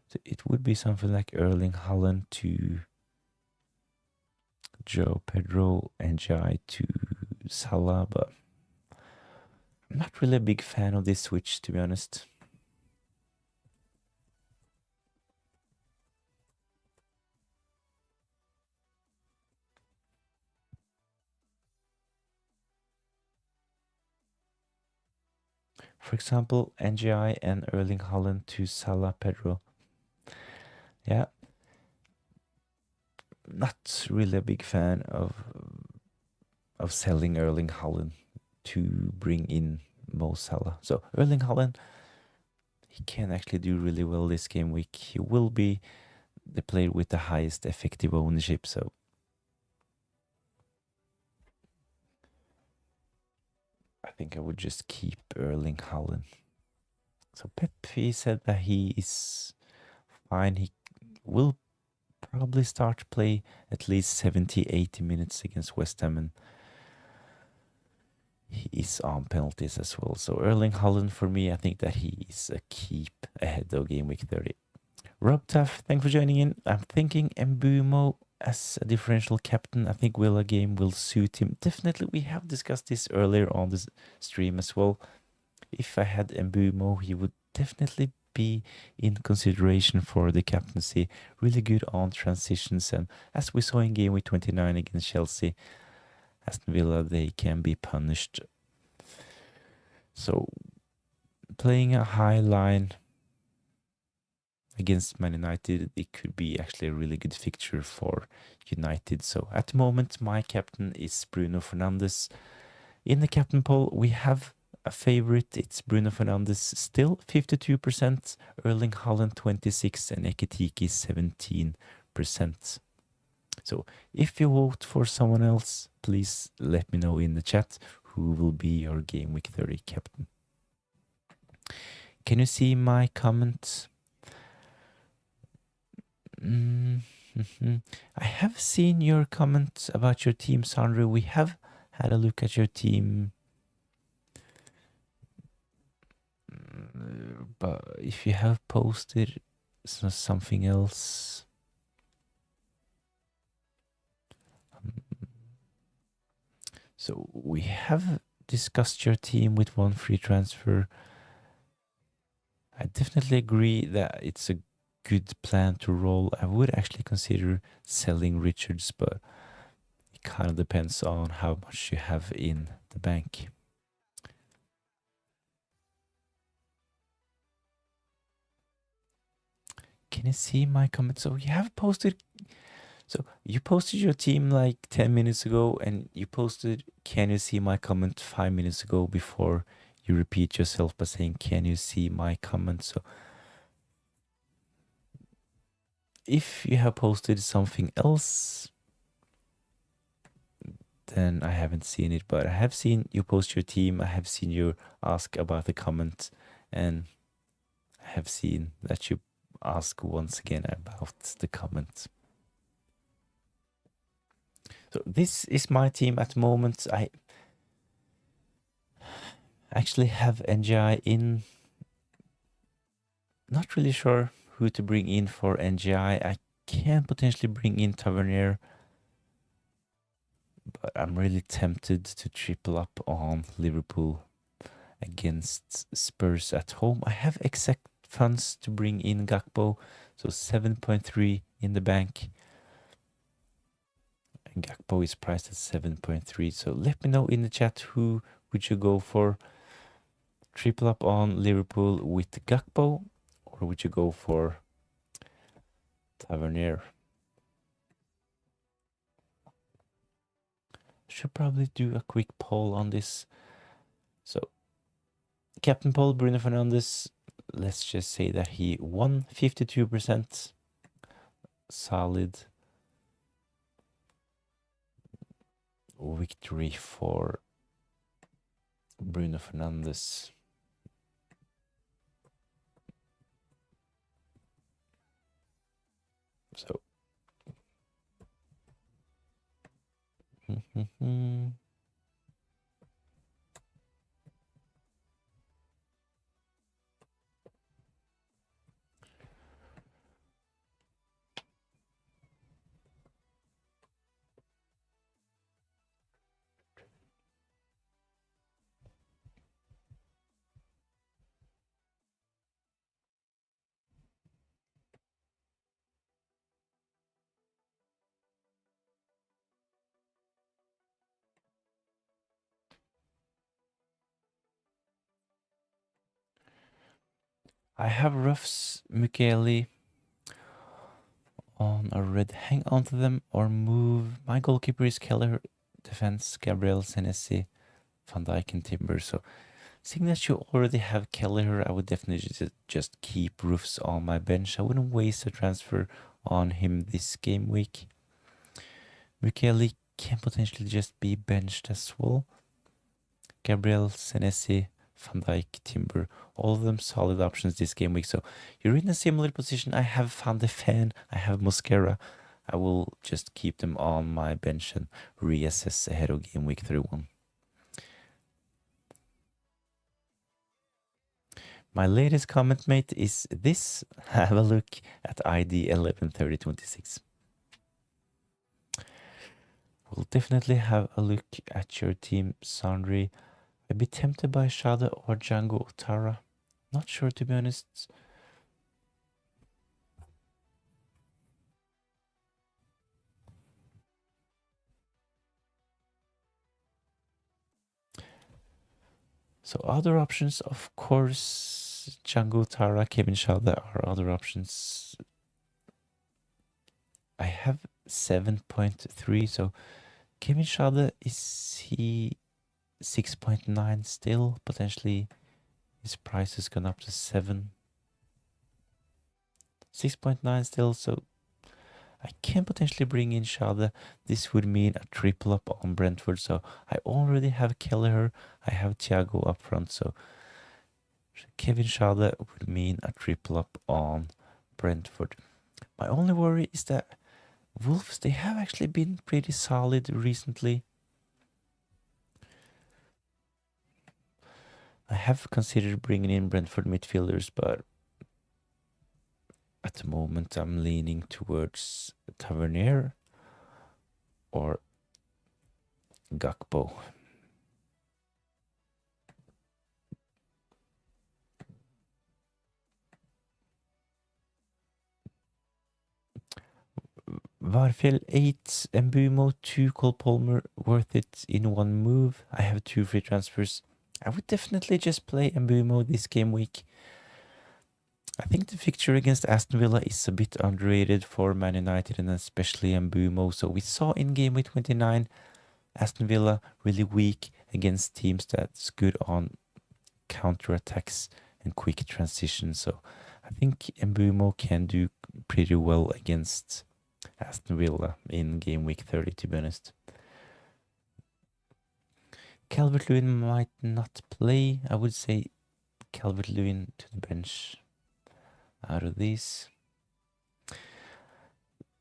S1: So it would be something like Erling Haaland to Joe Pedro and Jai to Salah, but I'm not really a big fan of this switch, to be honest. For example, NGI and Erling Haaland to Salah, Pedro. Yeah, not really a big fan of selling Erling Haaland to bring in Mo Salah. So Erling Haaland, he can actually do really well this game week. He will be the player with the highest effective ownership. So I think I would just keep Erling Haaland. So Pep, he said that he is fine. He will probably start to play at least 70-80 minutes against West Ham, and he is on penalties as well. So Erling Haaland, for me, I think that he is a keep ahead of game week 30. Rob Tuff, thanks for joining in. I'm thinking Mbumo as a differential captain. I think Willa game will suit him. Definitely, we have discussed this earlier on this stream as well. If I had Mbumo, he would definitely be in consideration for the captaincy. Really good on transitions, and as we saw in game week 29 against Chelsea, Aston Villa, they can be punished. So playing a high line against Man United, it could be actually a really good fixture for United. So at the moment, my captain is Bruno Fernandes. In the captain poll, we have a favorite. It's Bruno Fernandes, still 52%, Erling Haaland 26%, and Ekitike 17%. So if you vote for someone else, please let me know in the chat who will be your Game Week 30 captain. Can you see my comment? I have seen your comment about your team, Sandro. We have had a look at your team. But if you have posted something else, so we have discussed your team with one free transfer. I definitely agree that it's a good plan to roll. I would actually consider selling Richards, but it kind of depends on how much you have in the bank. Can you see my comment? So you have posted. So you posted your team like 10 minutes ago, and you posted, can you see my comment 5 minutes ago before you repeat yourself by saying, can you see my comment? So if you have posted something else, then I haven't seen it, but I have seen you post your team. I have seen you ask about the comment, and I have seen that you ask once again about the comment. So this is my team at the moment. I actually have NGI in. Not really sure who to bring in for NGI. I can potentially bring in Tavernier, but I'm really tempted to triple up on Liverpool against Spurs at home. I have exact funds to bring in Gakpo, so 7.3 in the bank. And Gakpo is priced at 7.3, so let me know in the chat who would you go for. Triple up on Liverpool with Gakpo, or would you go for Tavernier? Should probably do a quick poll on this. So, Captain Paul, Bruno Fernandes, let's just say that he won 52%. Solid victory for Bruno Fernandes. So, I have Ruffs, Michele on a red. Hang on to them or move. My goalkeeper is Keller. Defense, Gabriel, Senesi, Van Dijk, and Timber. So, seeing that you already have Keller, I would definitely just keep Roofs on my bench. I wouldn't waste a transfer on him this game week. Michele can potentially just be benched as well. Gabriel, Senesi, Van Dijk, Timber, all of them solid options this game week. So you're in a similar position. I have Van de Ven, I have Mosquera. I will just keep them on my bench and reassess ahead of game week 31. My latest comment, mate, is this. Have a look at ID 113026. We'll definitely have a look at your team, Sandri. I'd be tempted by Shada or Django Otara. Not sure, to be honest. So other options, of course, Django Otara, Kevin Shada are other options. I have 7.3, so Kevin Shada, is he 6.9 still? Potentially his price has gone up to 7. 6.9 still, so I can potentially bring in Shada. This would mean a triple up on Brentford, so I already have Kelleher, I have Thiago up front, so Kevin Shada would mean a triple up on Brentford. My only worry is that Wolves, they have actually been pretty solid recently. I have considered bringing in Brentford midfielders, but at the moment I'm leaning towards Tavernier or Gakpo. Varfjell 8, Mbumo 2, Cole Palmer, worth it in one move. I have 2 free transfers. I would definitely just play Mbumo this game week. I think the fixture against Aston Villa is a bit underrated for Man United and especially Mbumo. So we saw in game week 29, Aston Villa really weak against teams that's good on counter-attacks and quick transitions. So I think Mbumo can do pretty well against Aston Villa in game week 30, to be honest. Calvert-Lewin might not play. I would say Calvert-Lewin to the bench out of these.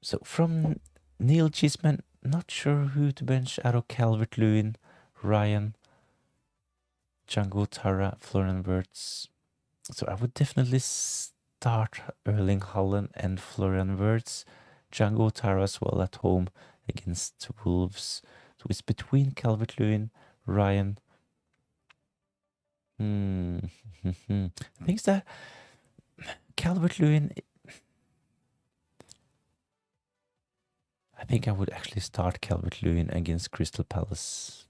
S1: So from Neil Chisman, not sure who to bench out of Calvert-Lewin, Ryan, Django Tara, Florian Wirtz. So I would definitely start Erling Haaland and Florian Wirtz. Django Tara as well at home against Wolves. So it's between Calvert-Lewin, Ryan. Things that Calvert-Lewin, I think I would actually start Calvert-Lewin against Crystal Palace.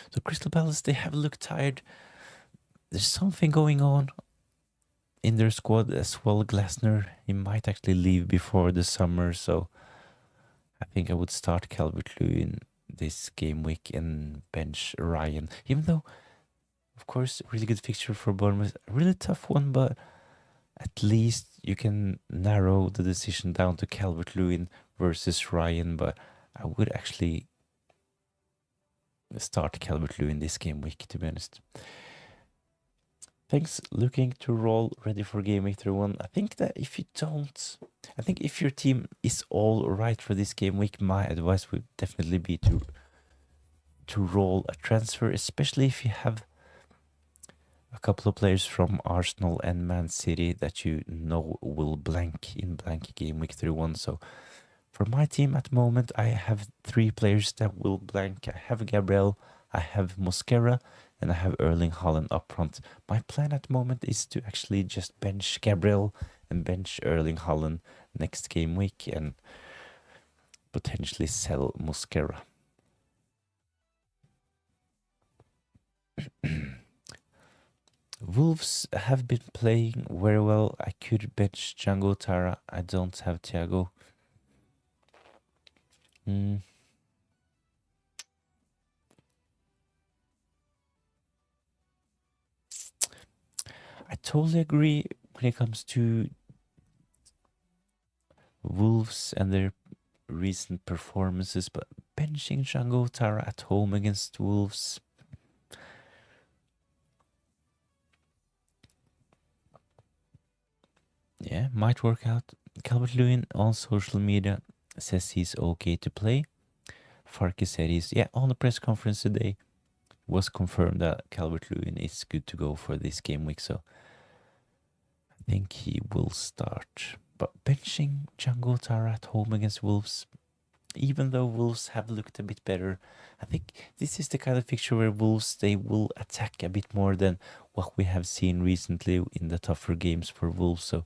S1: So Crystal Palace, they have looked tired. There's something going on in their squad as well. Glasner, he might actually leave before the summer, so I think I would start Calvert-Lewin this game week and bench Ryan. Even though, of course, really good fixture for Bournemouth. A really tough one, but at least you can narrow the decision down to Calvert-Lewin versus Ryan. But I would actually start Calvert-Lewin this game week, to be honest. Thanks, looking to roll, ready for game week 31. I think that if you don't, I think if your team is all right for this game week, my advice would definitely be to roll a transfer, especially if you have a couple of players from Arsenal and Man City that you know will blank in blank game week 31. So for my team at the moment, I have 3 players that will blank. I have Gabriel, I have Mosquera, and I have Erling Haaland up front. My plan at the moment is to actually just bench Gabriel and bench Erling Haaland next game week and potentially sell Mosquera. Wolves have been playing very well. I could bench Django Tara. I don't have Thiago. I totally agree when it comes to Wolves and their recent performances, but benching Django Tara at home against Wolves, yeah, might work out. Calvert-Lewin on social media says he's okay to play. Farke said on the press conference today was confirmed that Calvert-Lewin is good to go for this game week. So I think he will start. But benching Django Tara at home against Wolves, even though Wolves have looked a bit better, I think this is the kind of fixture where Wolves, they will attack a bit more than what we have seen recently in the tougher games for Wolves. So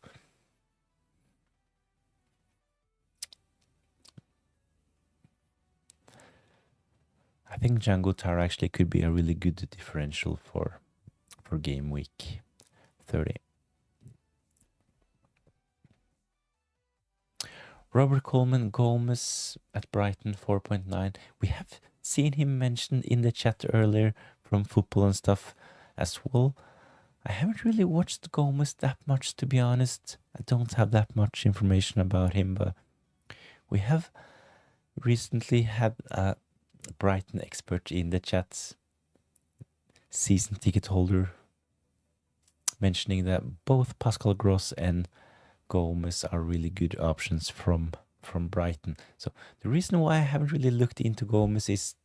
S1: I think Django Tara actually could be a really good differential for game week 30. Robert Coleman Gomez at Brighton 4.9. We have seen him mentioned in the chat earlier from football and stuff as well. I haven't really watched Gomez that much, to be honest. I don't have that much information about him, but we have recently had a Brighton expert in the chat, season ticket holder, mentioning that both Pascal Gross and Gomez are really good options from Brighton. So the reason why I haven't really looked into Gomez is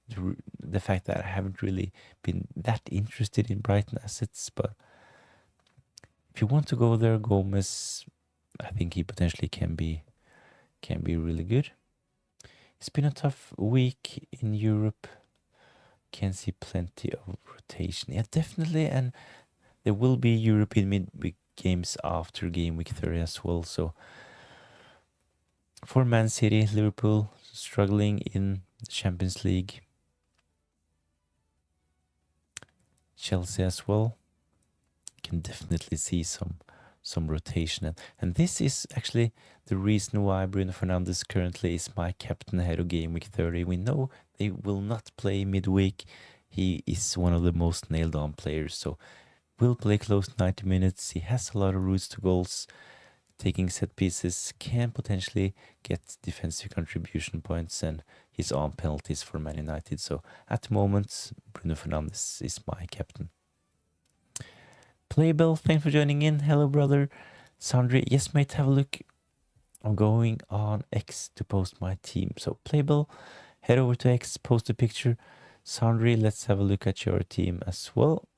S1: the fact that I haven't really been that interested in Brighton assets. But if you want to go there, Gomez, I think he potentially can be really good. It's been a tough week in Europe. Can see plenty of rotation. Yeah, definitely, and there will be European midweek games after game week 30 as well. So for Man City, Liverpool struggling in the Champions League. Chelsea as well. Can definitely see some rotation. And this is actually the reason why Bruno Fernandes currently is my captain ahead of game week 30. We know they will not play midweek. He is one of the most nailed on players. So will play close to 90 minutes. He has a lot of routes to goals. Taking set pieces, can potentially get defensive contribution points, and he's on penalties for Man United. So at the moment, Bruno Fernandes is my captain. Playbell, thanks for joining in. Hello, brother. Sandri, yes, mate, have a look. I'm going on X to post my team. So Playbell, head over to X, post a picture. Sandri, let's have a look at your team as well.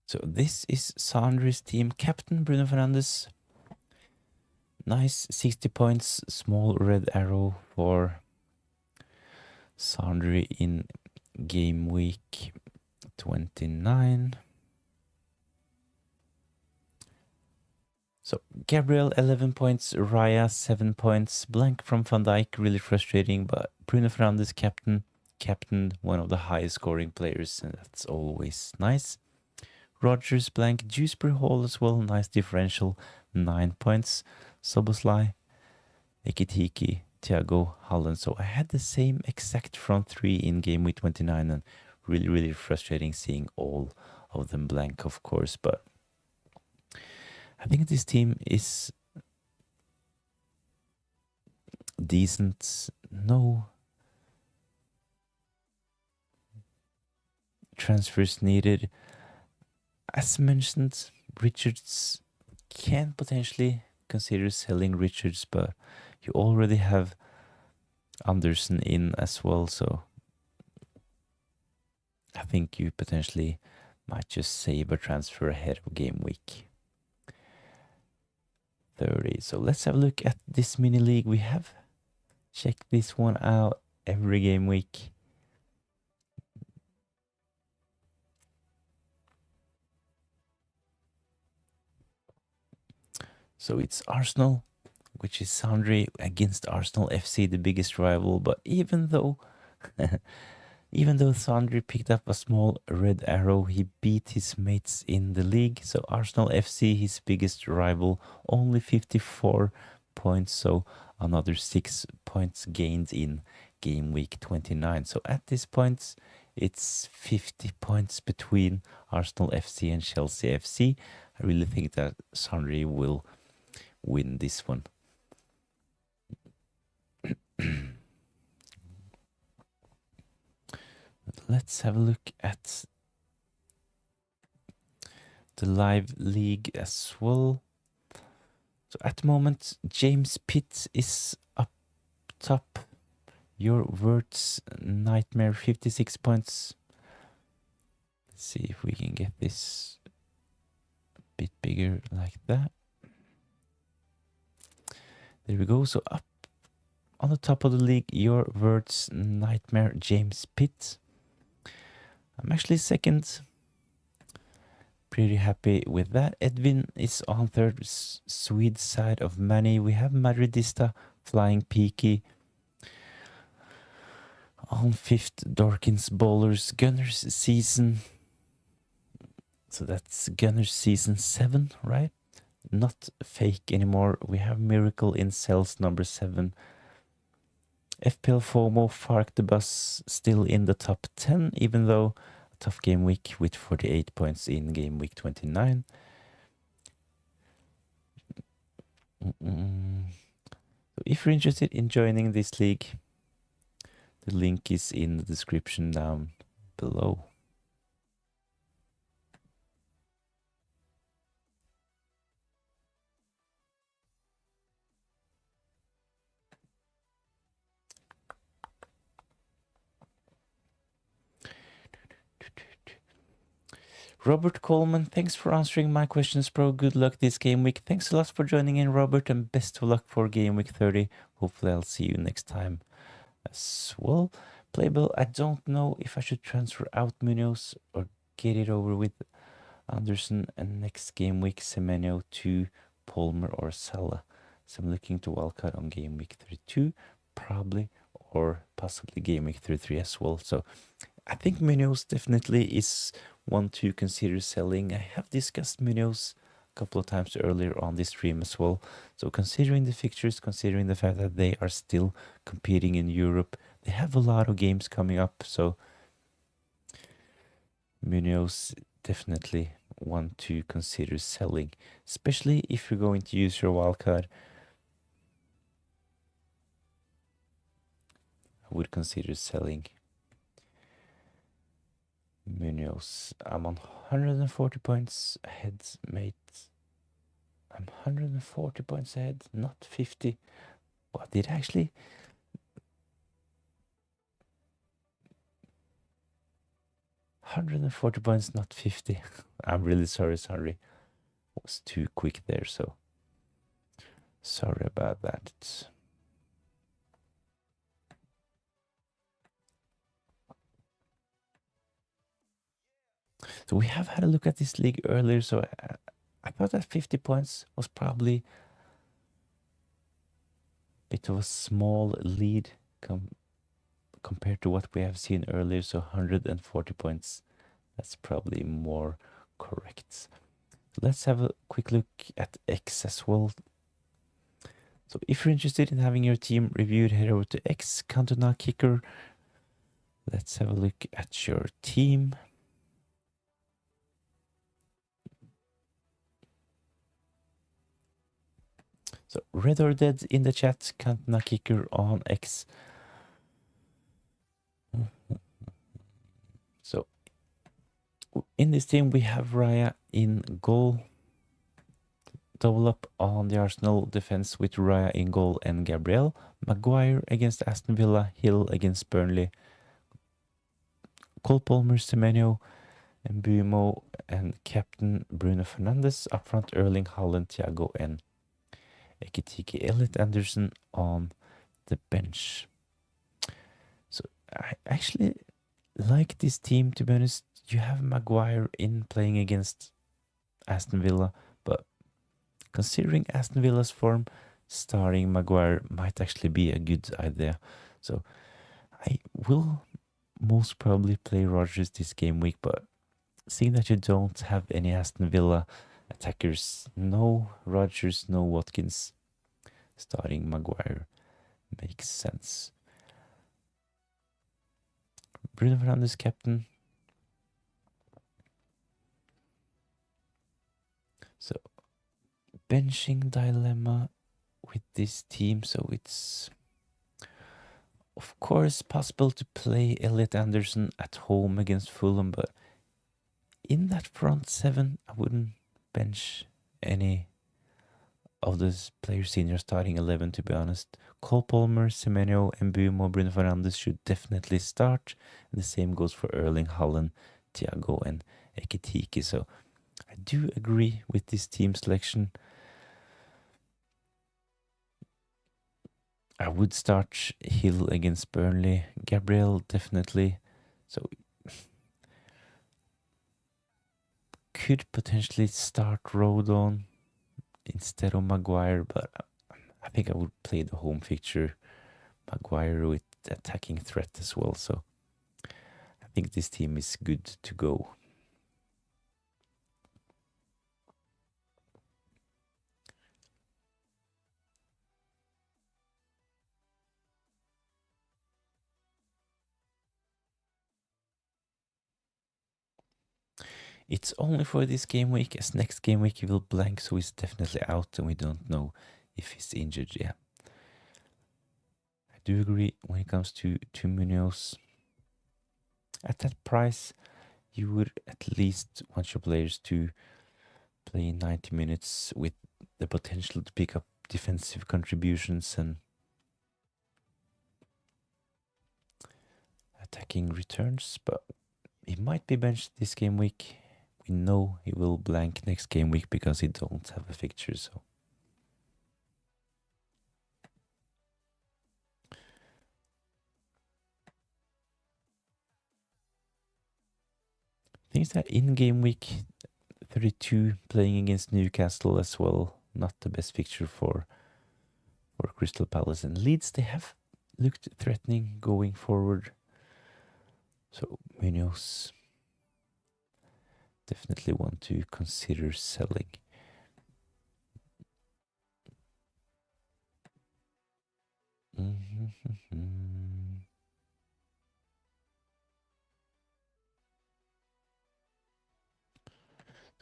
S1: So this is Sandri's team. Captain Bruno Fernandes. Nice 60 points. Small red arrow for Sandri in game week 29. So Gabriel 11 points, Raya 7 points, blank from Van Dijk, really frustrating, but Bruno Fernandes captain, one of the highest scoring players, and that's always nice. Rogers blank, Dewsbury Hall as well, nice differential, 9 points. Soboslai, Ekitiki, Thiago, Holland. So I had the same exact front three in game week 29, and really, really frustrating seeing all of them blank, of course, but I think this team is decent. No transfers needed. As mentioned, Richards can potentially consider selling Richards, but you already have Anderson in as well, so I think you potentially might just save a transfer ahead of game week 30. So let's have a look at this mini league. We have checked this one out every game week. So it's Arsenal, which is Sandri, against Arsenal FC, the biggest rival. But even though Sandri picked up a small red arrow, he beat his mates in the league. So Arsenal FC, his biggest rival, only 54 points, so another 6 points gained in game week 29. So at this point, it's 50 points between Arsenal FC and Chelsea FC. I really think that Sunry will win this one. Let's have a look at the live league as well. So at the moment, James Pitt is up top. Your Wirtz Nightmare, 56 points. Let's see if we can get this a bit bigger like that. There we go. So up on the top of the league, your Wirtz Nightmare, James Pitt. I'm actually second. Pretty happy with that. Edwin is on third, Swede side of Manny. We have Madridista, Flying Peaky. On fifth, Dorkins Bowlers, Gunners Season. So that's Gunners Season 7, right? Not fake anymore. We have Miracle in Cells number 7. FPL FOMO, Fark the Bus still in the top 10, even though a tough game week with 48 points in game week 29. So if you're interested in joining this league, the link is in the description down below. Robert Coleman, thanks for answering my questions, bro. Good luck this game week. Thanks a lot for joining in, Robert, and best of luck for game week 30. Hopefully I'll see you next time as well. Playbill, I don't know if I should transfer out Munoz or get it over with Anderson, and next game week Semenyo to Palmer or Salah. So I'm looking to wildcard on game week 32, probably, or possibly game week 33 as well. So I think Munoz definitely is one to consider selling. I have discussed Munoz a couple of times earlier on this stream as well. So considering the fixtures, considering the fact that they are still competing in Europe, they have a lot of games coming up. So Munoz definitely one to consider selling, especially if you're going to use your wildcard. I would consider selling Munoz. I'm on 140 points ahead, mate. I'm 140 points ahead, not 50. What did I actually? $140 points, not 50. I'm really sorry. Was too quick there, so sorry about that. So we have had a look at this league earlier, so I thought that 50 points was probably a bit of a small lead compared to what we have seen earlier. So 140 points, that's probably more correct. Let's have a quick look at X as well. So if you're interested in having your team reviewed, head over to X, Cantona Kicker. Let's have a look at your team. So Red or Dead in the chat, Cantona Kicker on X. So in this team we have Raya in goal. Double up on the Arsenal defense with Raya in goal and Gabriel. Maguire against Aston Villa, Hill against Burnley. Cole Palmer, Semenyo, and Buemo, and captain Bruno Fernandes. Up front, Erling Haaland, Thiago, and Ekitike. Elliot Anderson on the bench. So I actually like this team, to be honest. You have Maguire in playing against Aston Villa, but considering Aston Villa's form, starting Maguire might actually be a good idea. So I will most probably play Rodgers this game week, but seeing that you don't have any Aston Villa attackers, no Rodgers, no Watkins, starting Maguire makes sense. Bruno Fernandes captain. So benching dilemma with this team. So it's of course possible to play Elliot Anderson at home against Fulham, but in that front seven, I wouldn't bench any of those players in your starting 11, to be honest. Cole Palmer, Semenyo, Mbeumo, Bruno Fernandes should definitely start. And the same goes for Erling Haaland, Thiago, and Ekitike. So I do agree with this team selection. I would start Hill against Burnley. Gabriel, definitely. So could potentially start Rodon instead of Maguire, but I think I would play the home fixture, Maguire with attacking threat as well. So I think this team is good to go. It's only for this game week, as next game week he will blank, so he's definitely out and we don't know if he's injured yet. I do agree when it comes to Munoz. At that price, you would at least want your players to play 90 minutes with the potential to pick up defensive contributions and attacking returns, but he might be benched this game week. We know he will blank next game week because he don't have a fixture, so things that in game week 32 playing against Newcastle as well, not the best fixture for Crystal Palace. And Leeds, they have looked threatening going forward. So Munoz, definitely want to consider selling.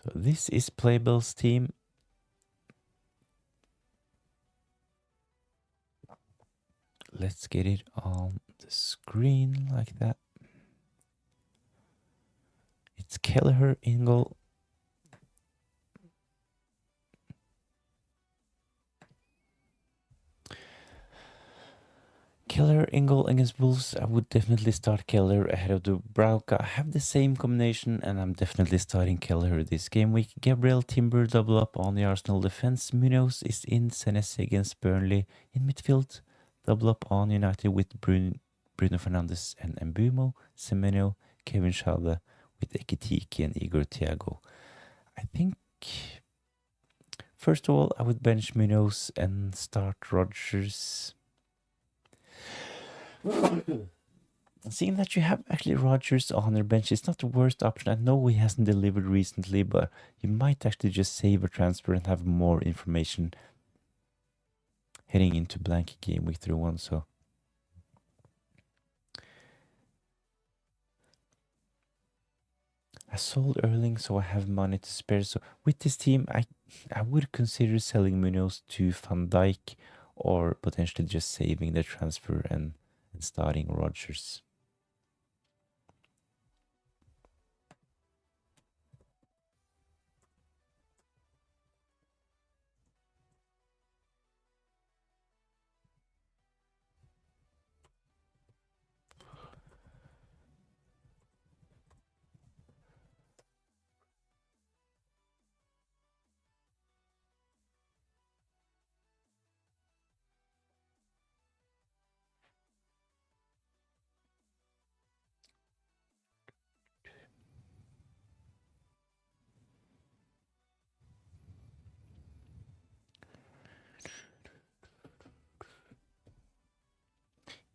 S1: So this is Playbell's team. Let's get it on the screen like that. It's Kelleher in goal. Keller in goal against Wolves. I would definitely start Keller ahead of Dubravka. I have the same combination and I'm definitely starting Keller this game week. Gabriel Timber double up on the Arsenal defense. Munoz is in Senesi against Burnley. In midfield, double up on United with Bruno Fernandes and Mbeumo. Semenyo, Kevin Schade with Ekitike and Igor Thiago. I think first of all I would bench Munoz and start Rodgers. Seeing that you have actually Rodgers on your bench, it's not the worst option. I know he hasn't delivered recently, but you might actually just save a transfer and have more information heading into blank game week 31. So I sold Erling, so I have money to spare. So with this team, I would consider selling Munoz to Van Dijk or potentially just saving the transfer and starting Rodgers.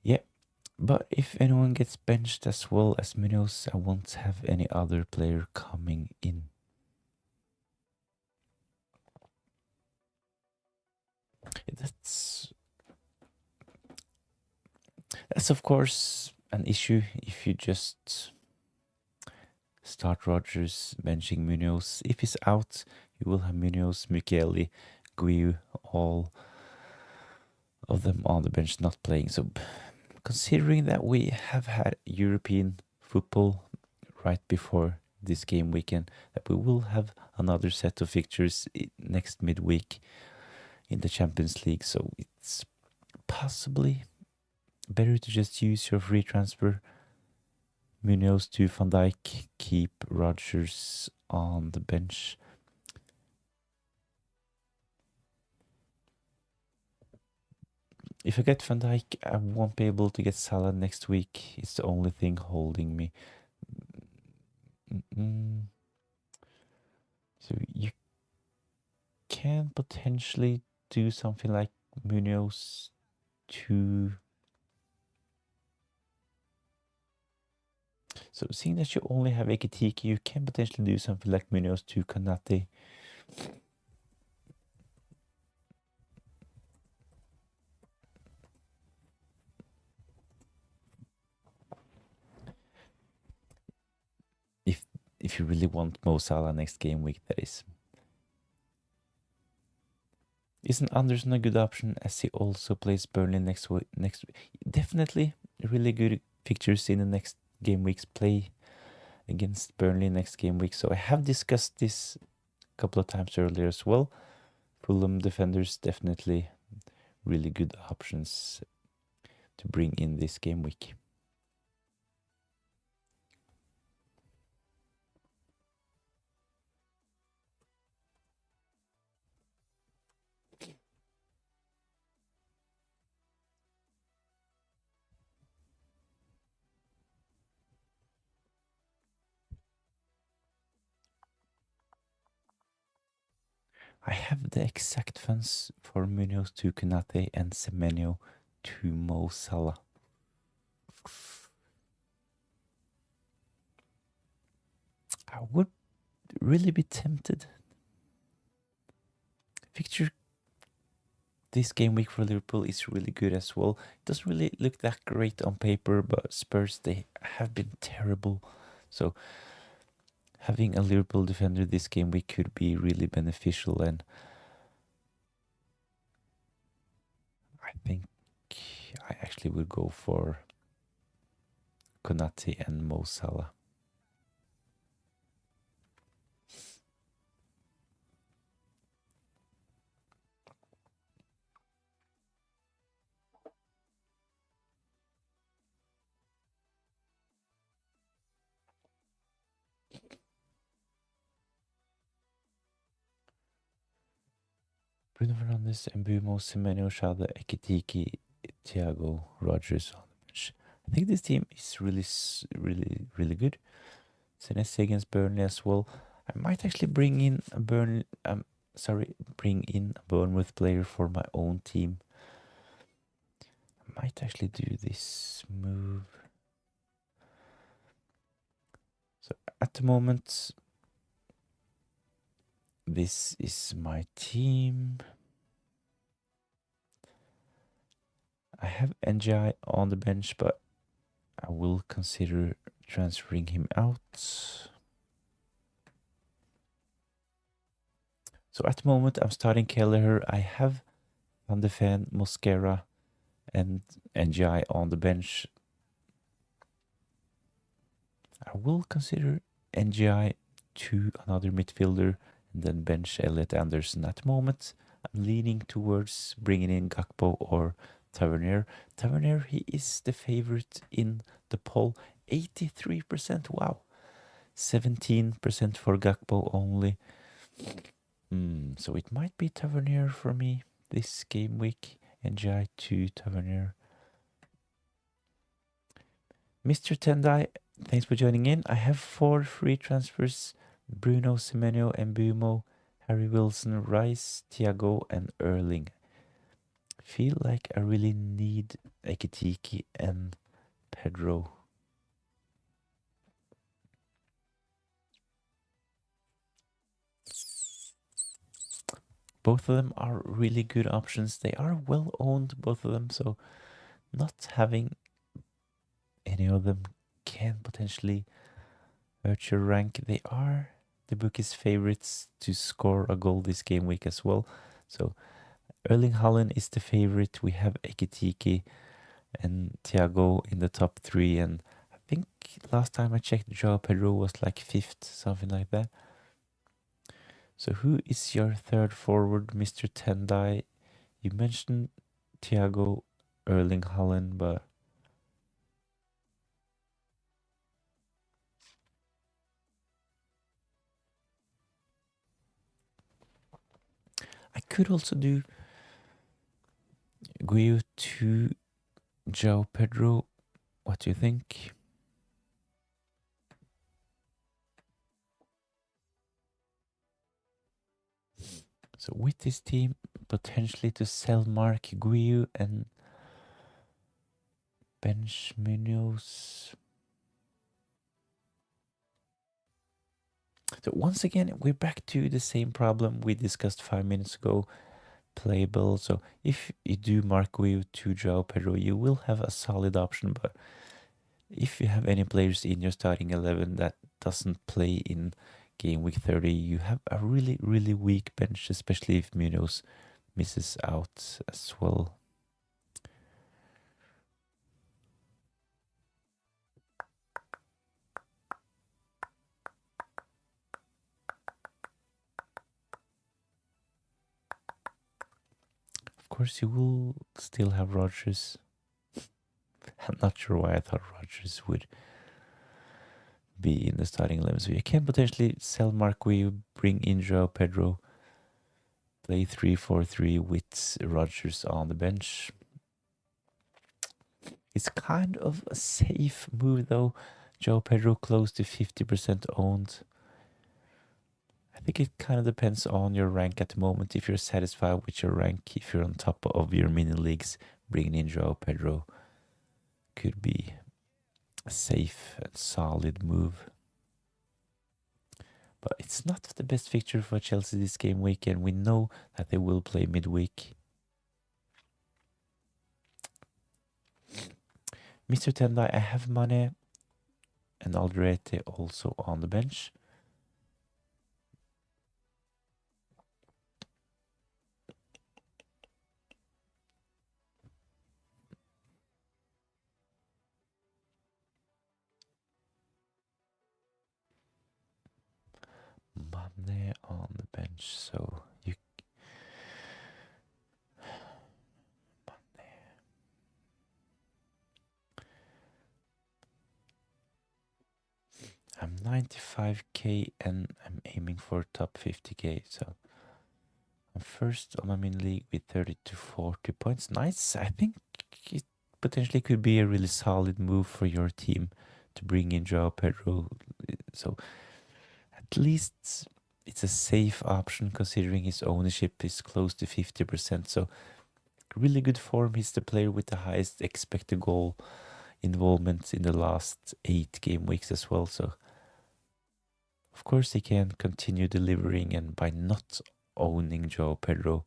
S1: Yeah, but if anyone gets benched as well as Munoz, I won't have any other player coming in. That's That's of course an issue if you just start Rodgers benching Munoz. If he's out, you will have Munoz, Michele, Guiu, all of them on the bench not playing. So considering that we have had European football right before this game weekend, that we will have another set of fixtures next midweek in the Champions League, so it's possibly better to just use your free transfer Munoz to Van Dijk, keep Rodgers on the bench. If I get Van Dijk, I won't be able to get Salah next week. It's the only thing holding me. So you can potentially do something like Munoz to... So seeing that you only have Ekitike, you can potentially do something like Munoz to Konate. If you really want Mo Salah next game week, that is. Isn't Anderson a good option as he also plays Burnley next week? Definitely really good pictures in the next game week's play against Burnley next game week. So I have discussed this a couple of times earlier as well. Fulham defenders definitely really good options to bring in this game week. I have the exact funds for Munoz to Konate and Semenyo to Mo Salah. I would really be tempted. Fixture this game week for Liverpool is really good as well. It doesn't really look that great on paper, but Spurs, they have been terrible. So having a Liverpool defender this game week could be really beneficial, and I think I actually would go for Konate and Mo Salah. Bruno Fernandes, Mbumo, Semenyo, Shada, Ekitike, Thiago, Rodgers on the bench. I think this team is really good. Senesi against Burnley as well. I might actually bring in a Bournemouth player for my own team. I might actually do this move. So at the moment, this is my team. I have NGI on the bench, but I will consider transferring him out. So at the moment, I'm starting Kelleher. I have Van de Ven, Mosquera, and NGI on the bench. I will consider NGI to another midfielder and then bench Elliot Anderson. At the moment, I'm leaning towards bringing in Gakpo or Tavernier. Tavernier, he is the favorite in the poll. 83%, wow. 17% for Gakpo only. So it might be Tavernier for me this game week. NGI to Tavernier. Mr. Tendai, thanks for joining in. I have 4 free transfers. Bruno, Semenyo, Mbumo, Harry Wilson, Rice, Thiago, and Erling. Feel like I really need Ekitike and Pedro. Both of them are really good options. They are well owned, both of them, so not having any of them can potentially hurt your rank. They are the bookies' favorites to score a goal this game week as well. So Erling Haaland is the favorite. We have Ekitike and Thiago in the top 3, and I think last time I checked, Joao Pedro was like 5th, something like that. So who is your third forward, Mr. Tendai? You mentioned Thiago, Erling Haaland, but I could also do Guiu to Joao Pedro. What do you think? So with this team, potentially to sell Mark Guiu and bench Munoz. So once again, we're back to the same problem we discussed 5 minutes ago. Playable. So if you do Mark Guiu to Joao Pedro, you will have a solid option. But if you have any players in your starting 11 that doesn't play in game week 30, you have a really, really weak bench, especially if Munoz misses out as well. Of course, you will still have Rodgers. I'm not sure why I thought Rodgers would be in the starting 11. So you can potentially sell Mark Guiu, bring in Joao Pedro, play 3-4-3 with Rodgers on the bench. It's kind of a safe move though. Joao Pedro close to 50% owned. I think it kind of depends on your rank at the moment. If you're satisfied with your rank, if you're on top of your mini leagues, bringing in Joao Pedro could be a safe and solid move. But it's not the best fixture for Chelsea this game week, and we know that they will play midweek. Mr. Tendai, I have Mane and Alderete also on the bench. Mane on the bench, so you I'm 95k and I'm aiming for top 50k, so I'm first on my mini league with 30 to 40 points. Nice. I think it potentially could be a really solid move for your team to bring in Joao Pedro. So at least it's a safe option considering his ownership is close to 50%. So really good form. He's the player with the highest expected goal involvement in the last 8 game weeks as well. So of course he can continue delivering, and by not owning Joao Pedro,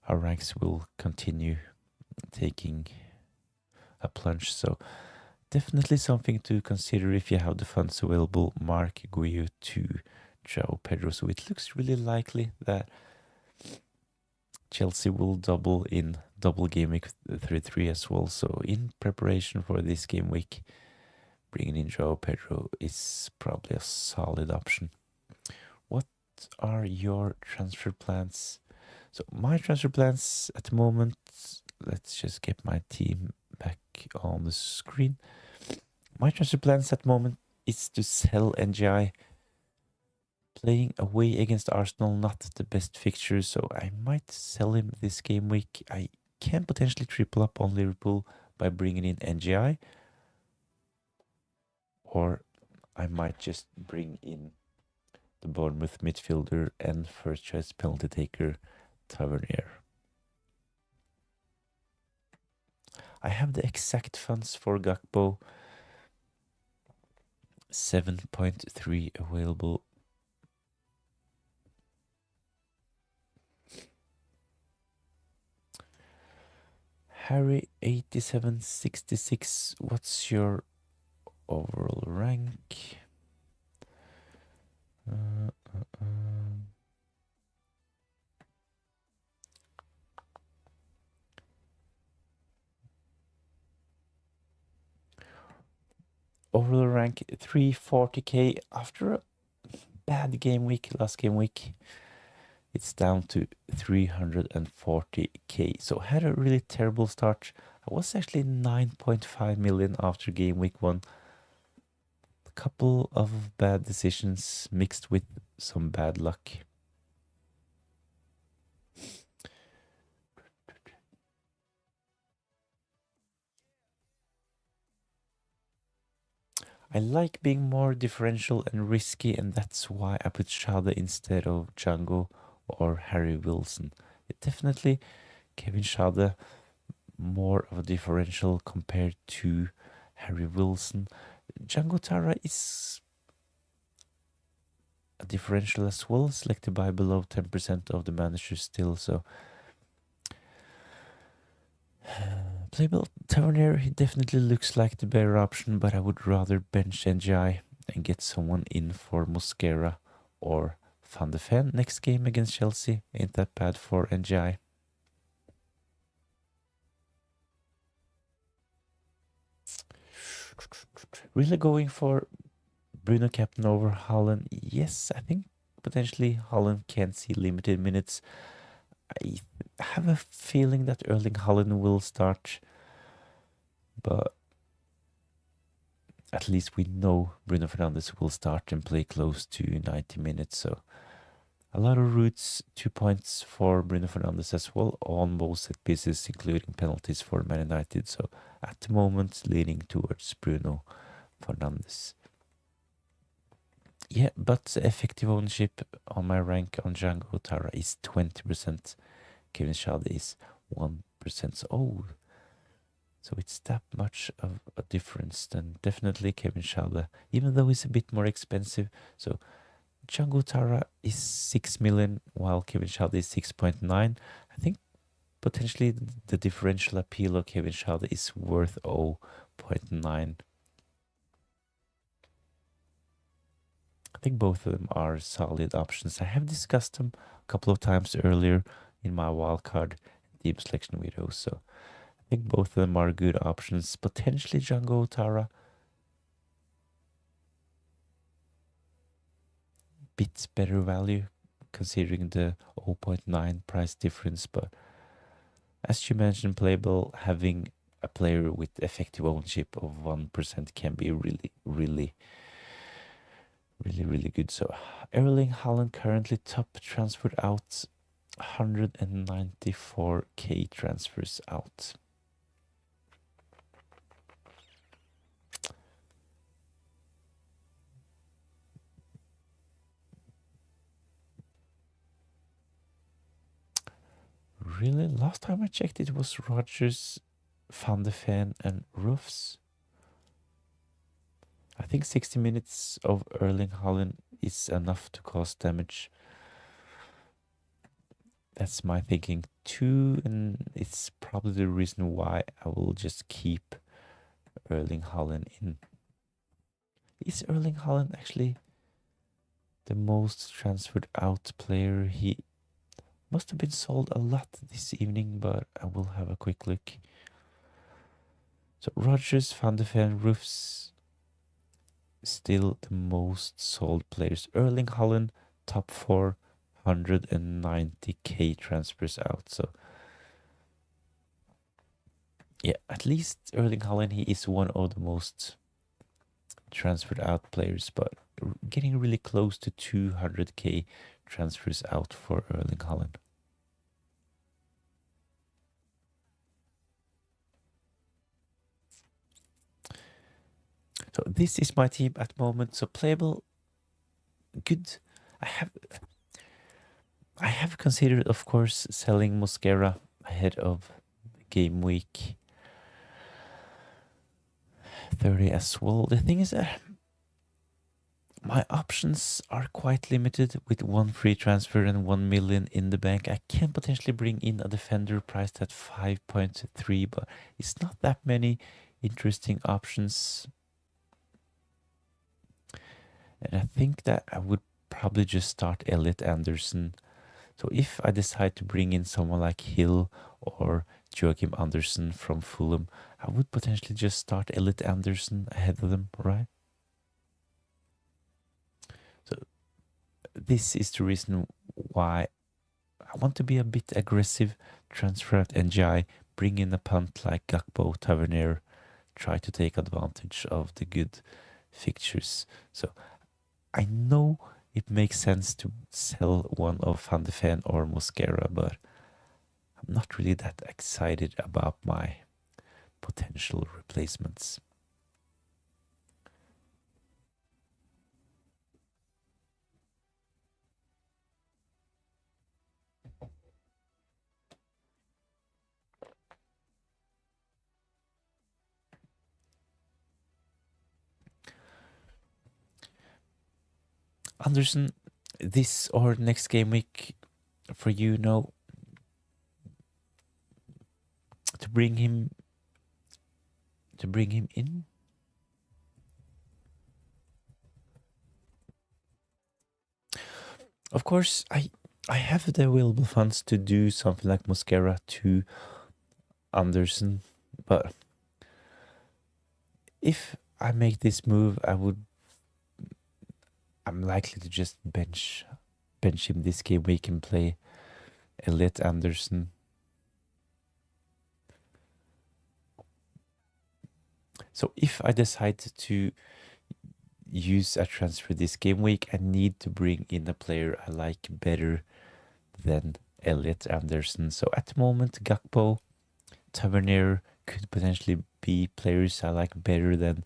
S1: our ranks will continue taking a plunge. So definitely something to consider if you have the funds available. Mark Guiu to Joao Pedro. So it looks really likely that Chelsea will double game week 33 as well. So in preparation for this game week, bringing in Joao Pedro is probably a solid option. What are your transfer plans? So my transfer plans at the moment, let's just get my team back on the screen. My transfer plans at the moment is to sell NGI. Playing away against Arsenal, not the best fixture, so I might sell him this game week. I can potentially triple up on Liverpool by bringing in NGI. Or I might just bring in the Bournemouth midfielder and first choice penalty taker, Tavernier. I have the exact funds for Gakpo. 7.3 available. Harry 8766. What's your overall rank? Overall rank 340k after a bad game week, last game week. It's down to 340k. So I had a really terrible start. I was actually 9.5 million after game week 1. A couple of bad decisions mixed with some bad luck. I like being more differential and risky, and that's why I put Schade instead of Django or Harry Wilson. It definitely Kevin Schade more of a differential compared to Harry Wilson. Django Tara is a differential as well, selected by below 10% of the managers still, so playable Tavernier, he definitely looks like the better option, but I would rather bench NGI and get someone in for Mosquera or Van de Ven next game against Chelsea. Ain't that bad for NGI. Really going for Bruno captain over Holland? Yes, I think potentially Holland can see limited minutes. I have a feeling that Erling Haaland will start, but at least we know Bruno Fernandes will start and play close to 90 minutes. So a lot of routes, 2 points for Bruno Fernandes as well, on both set pieces, including penalties for Man United. So at the moment, leaning towards Bruno Fernandes. Yeah, but effective ownership on my rank on Django Tara is 20%. Kevin Schade is 1%. So it's that much of a difference. Then definitely Kevin Schade, even though he's a bit more expensive. So Django Tara is 6 million, while Kevin Schade is 6.9. I think potentially the differential appeal of Kevin Schade is worth 0.9. I think both of them are solid options. I have discussed them a couple of times earlier in my wildcard team selection videos, so I think both of them are good options. Potentially Django Tara, bit better value considering the 0.9 price difference, but as you mentioned, playable, having a player with effective ownership of 1% can be really good. So Erling Haaland currently top transferred out, 194k transfers out. Really? Last time I checked, it was Rodgers, Van de Ven, and Roofs. I think 60 minutes of Erling Haaland is enough to cause damage. That's my thinking too, and it's probably the reason why I will just keep Erling Haaland in. Is Erling Haaland actually the most transferred out player? He must have been sold a lot this evening, but I will have a quick look. So Rodgers, Van de Ven, Roofs, still the most sold players. Erling Haaland, top 4, 190k transfers out. So yeah, at least Erling Haaland, he is one of the most transferred out players, but getting really close to 200k transfers out for Erling Haaland. So this is my team at the moment. So playable, good. I have considered, of course, selling Mosquera ahead of game week 30 as well. The thing is that my options are quite limited with 1 free transfer and 1 million in the bank. I can potentially bring in a defender priced at 5.3, but it's not that many interesting options. And I think that I would probably just start Elliot Anderson. So if I decide to bring in someone like Hill or Joachim Anderson from Fulham, I would potentially just start Elliot Anderson ahead of them, right? So this is the reason why I want to be a bit aggressive, transfer out NGI, bring in a punt like Gakpo, Tavernier, try to take advantage of the good fixtures. So I know it makes sense to sell one of Van de Ven or Mosquera, but I'm not really that excited about my potential replacements. Anderson, this or next game week for you, no, to bring him in. Of course, I have the available funds to do something like Mosquera to Anderson, but if I make this move, I'm likely to just bench him this game week and play Elliot Anderson. So if I decide to use a transfer this game week, I need to bring in a player I like better than Elliot Anderson. So at the moment, Gakpo, Tavernier could potentially be players I like better than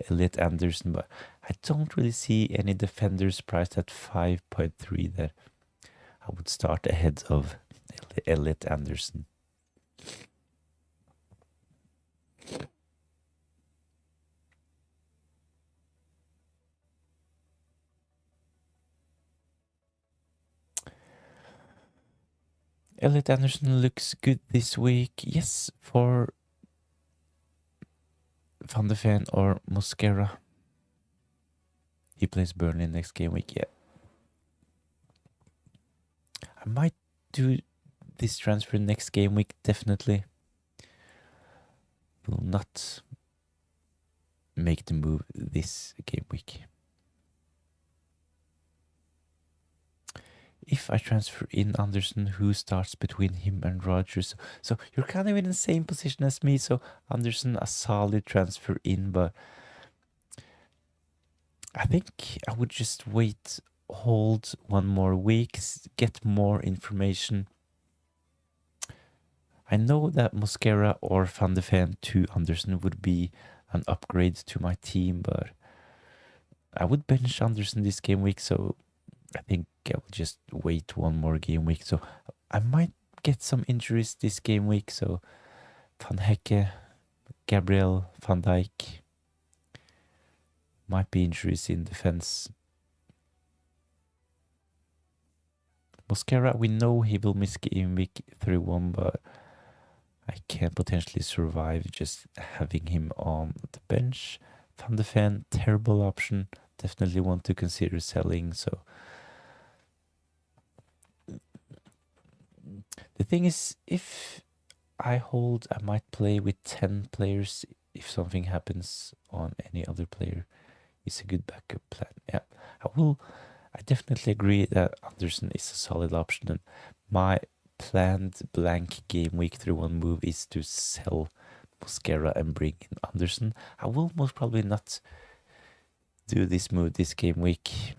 S1: Elliot Anderson, but I don't really see any defenders priced at 5.3 that I would start ahead of Elliot Anderson. Elliot Anderson looks good this week. Yes, for Van de Ven or Mosquera. He plays Burnley next game week, yeah. I might do this transfer next game week, definitely. Will not make the move this game week. If I transfer in Anderson, who starts between him and Rodgers? So you're kind of in the same position as me. So Anderson, a solid transfer in, but I think I would just wait, hold one more week, get more information. I know that Mosquera or Van de Ven to Anderson would be an upgrade to my team, but I would bench Anderson this game week, so I think I will just wait one more game week. So I might get some injuries this game week. So Van Hecke, Gabriel, Van Dijk might be injuries in defense. Mosquera, we know he will miss game week 31, but I can potentially survive just having him on the bench. Van de Ven, terrible option. Definitely want to consider selling. So the thing is, if I hold, I might play with 10 players if something happens on any other player. It's a good backup plan. Yeah, I definitely agree that Anderson is a solid option. And my planned blank game week 31 move is to sell Mosquera and bring in Anderson. I will most probably not do this move this game week,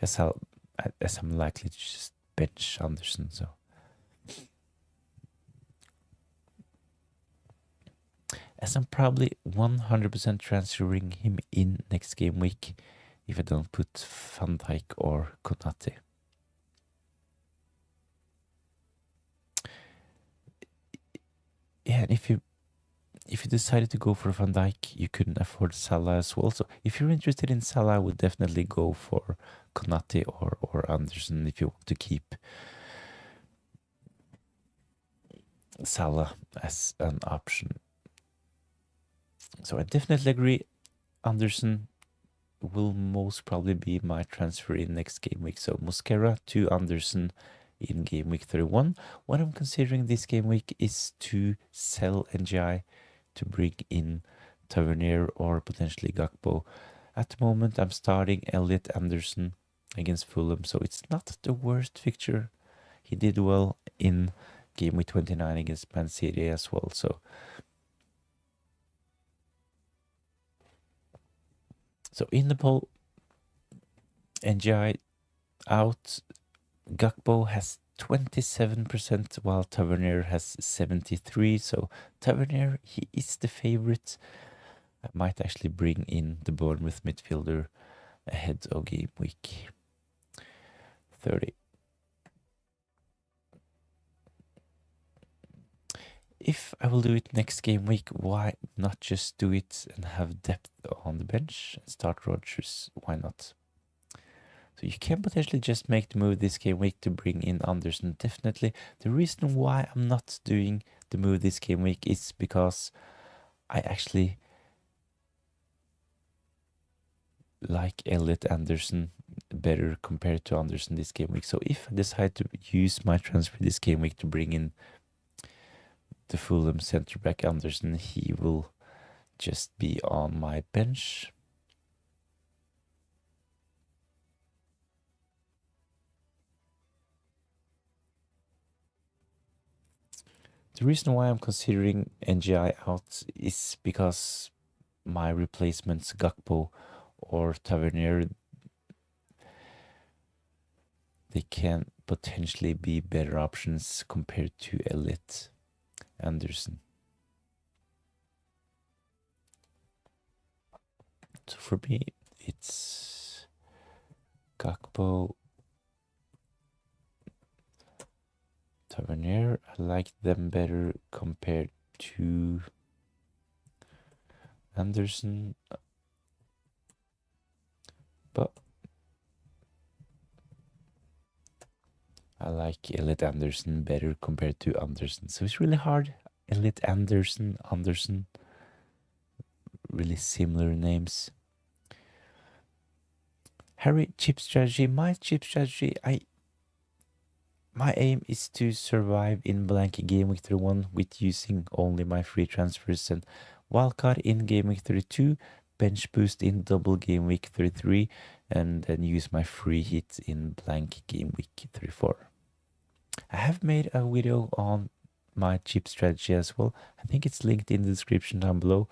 S1: as I'm likely to just bench Anderson. So as I'm probably 100% transferring him in next game week if I don't put Van Dijk or Konate. Yeah, and if you if you decided to go for Van Dijk, you couldn't afford Salah as well. So if you're interested in Salah, I would definitely go for Konate or Anderson if you want to keep Salah as an option. So I definitely agree. Anderson will most probably be my transfer in next game week. So Mosquera to Anderson in game week 31. What I'm considering this game week is to sell NGI to bring in Tavernier or potentially Gakpo. At the moment, I'm starting Elliot Anderson against Fulham, so it's not the worst fixture. He did well in game week 29 against Man City as well. So in the poll, NGI out. Gakpo has 27%, while Tavernier has 73%. So Tavernier, he is the favorite. I might actually bring in the Bournemouth midfielder ahead of game week 30. If I will do it next game week, why not just do it and have depth on the bench and start Rodgers? Why not? So you can potentially just make the move this game week to bring in Anderson. Definitely. The reason why I'm not doing the move this game week is because I actually like Elliot Anderson better compared to Anderson this game week. So if I decide to use my transfer this game week to bring in the Fulham centre back Anderson, he will just be on my bench. The reason why I'm considering NGI out is because my replacements Gakpo or Tavernier, they can potentially be better options compared to Elliot Anderson. So for me, it's Gakpo, Tavernier. I like them better compared to Anderson, but I like Elliot Anderson better compared to Anderson. So it's really hard. Elliot Anderson, really similar names. Harry, chip strategy. My chip strategy, my aim is to survive in blank game week 31 with using only my free transfers and wildcard in game week 32, bench boost in double game week 33, and then use my free hit in blank game week 34. I have made a video on my chip strategy as well. I think it's linked in the description down below.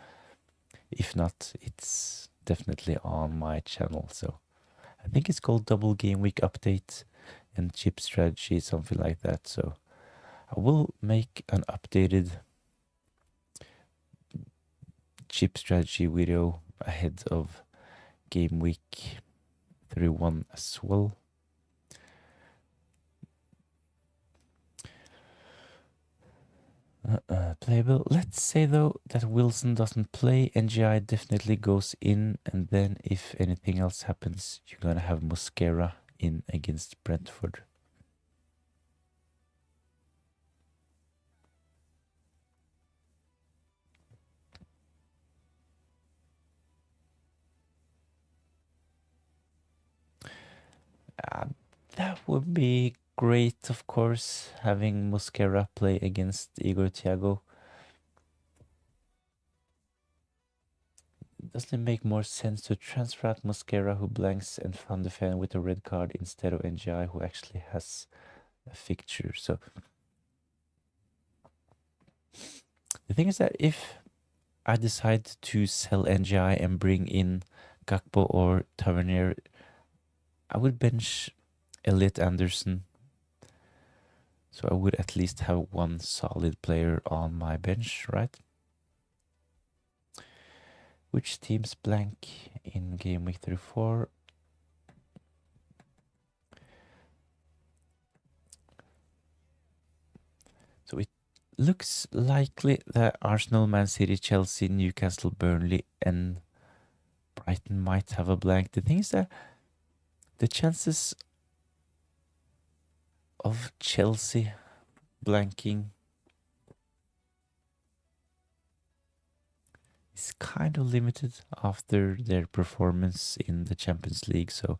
S1: If not, it's definitely on my channel. So I think it's called double game week update and chip strategy, something like that. So I will make an updated chip strategy video ahead of game week 31 as well. Playable. Let's say though that Wilson doesn't play, NGI definitely goes in, and then if anything else happens, you're gonna have Mosquera in against Brentford. That would be great, of course, having Mosquera play against Igor Thiago. Doesn't it make more sense to transfer out Mosquera, who blanks, and Van de Ven with a red card instead of NGI, who actually has a fixture? So the thing is that if I decide to sell NGI and bring in Gakpo or Tavernier, I would bench Elliot Anderson. So I would at least have one solid player on my bench, right? Which teams blank in game week 34? So looks likely that Arsenal, Man City, Chelsea, Newcastle, Burnley, and Brighton might have a blank. The thing is that the chances of Chelsea blanking is kind of limited after their performance in the Champions League. So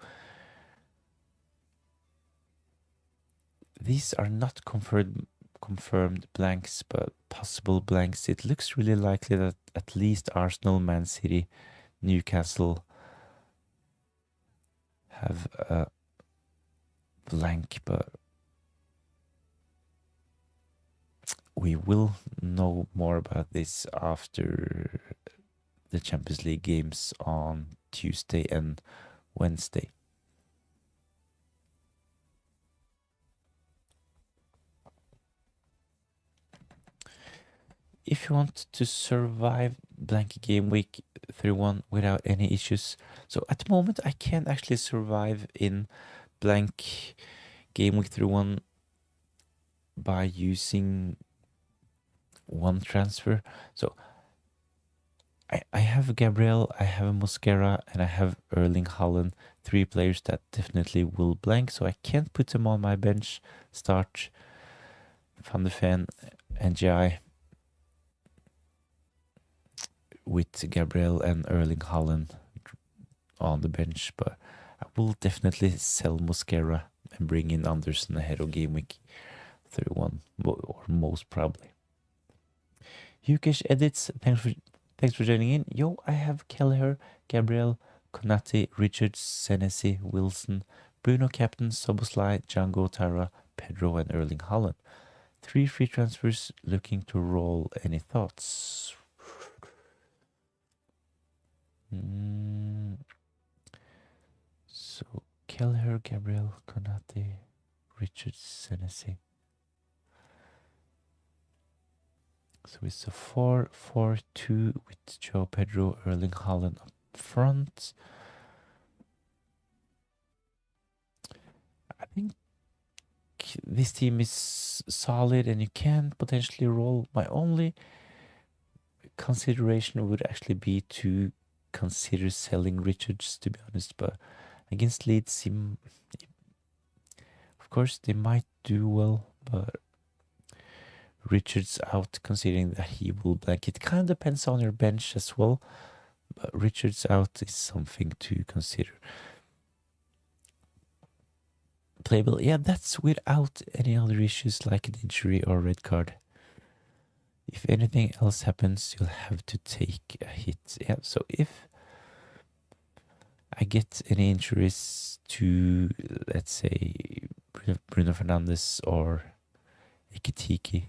S1: these are not confirmed blanks, but possible blanks. It looks really likely that at least Arsenal, Man City, Newcastle have a blank, but we will know more about this after the Champions League games on Tuesday and Wednesday. If you want to survive blank game week 3-1 without any issues, so at the moment I can't actually survive in blank game week 3-1 by using one transfer. So I have Gabriel, I have Mosquera, and I have Erling Haaland, 3 players that definitely will blank, so I can't put them on my bench, start Van de Ven, NGI with Gabriel and Erling Haaland on the bench, but I will definitely sell Mosquera and bring in Anderson ahead of game week 31, or most probably. Yukesh Edits, thanks for joining in. Yo, I have Kelleher, Gabriel, Konate, Richards, Senesi, Wilson, Bruno Captain, Soboslai, Django, Tara, Pedro, and Erling Haaland. 3 free transfers looking to roll. Any thoughts? So Kelleher, Gabriel, Konate, Richards, Senesi. So it's a 4-4-2 with Joe Pedro, Erling Haaland up front. I think this team is solid and you can potentially roll. My only consideration would actually be to consider selling Richards, to be honest, but against Leeds, of course they might do well, but Richards out, considering that he will blank. It kind of depends on your bench as well, but Richards out is something to consider. Playable, yeah, that's without any other issues like an injury or red card. If anything else happens, you'll have to take a hit. Yeah, so if I get any injuries to, let's say, Bruno Fernandes or Ekitike,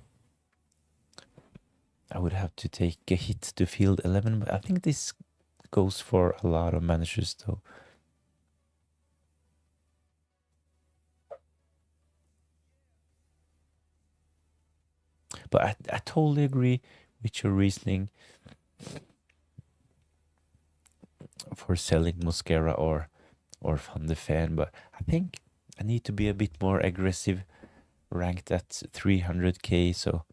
S1: I would have to take a hit to field 11, but I think this goes for a lot of managers though. But I totally agree with your reasoning for selling Mosquera or Van de Ven, but I think I need to be a bit more aggressive, ranked at 300k, so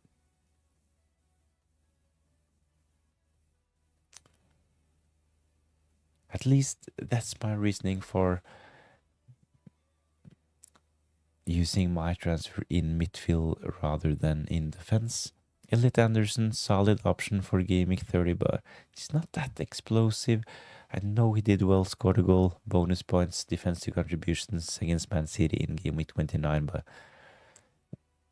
S1: at least that's my reasoning for using my transfer in midfield rather than in defense. Elliot Anderson, solid option for game week 30, but he's not that explosive. I know he did well, scored a goal, bonus points, defensive contributions against Man City in game week 29, but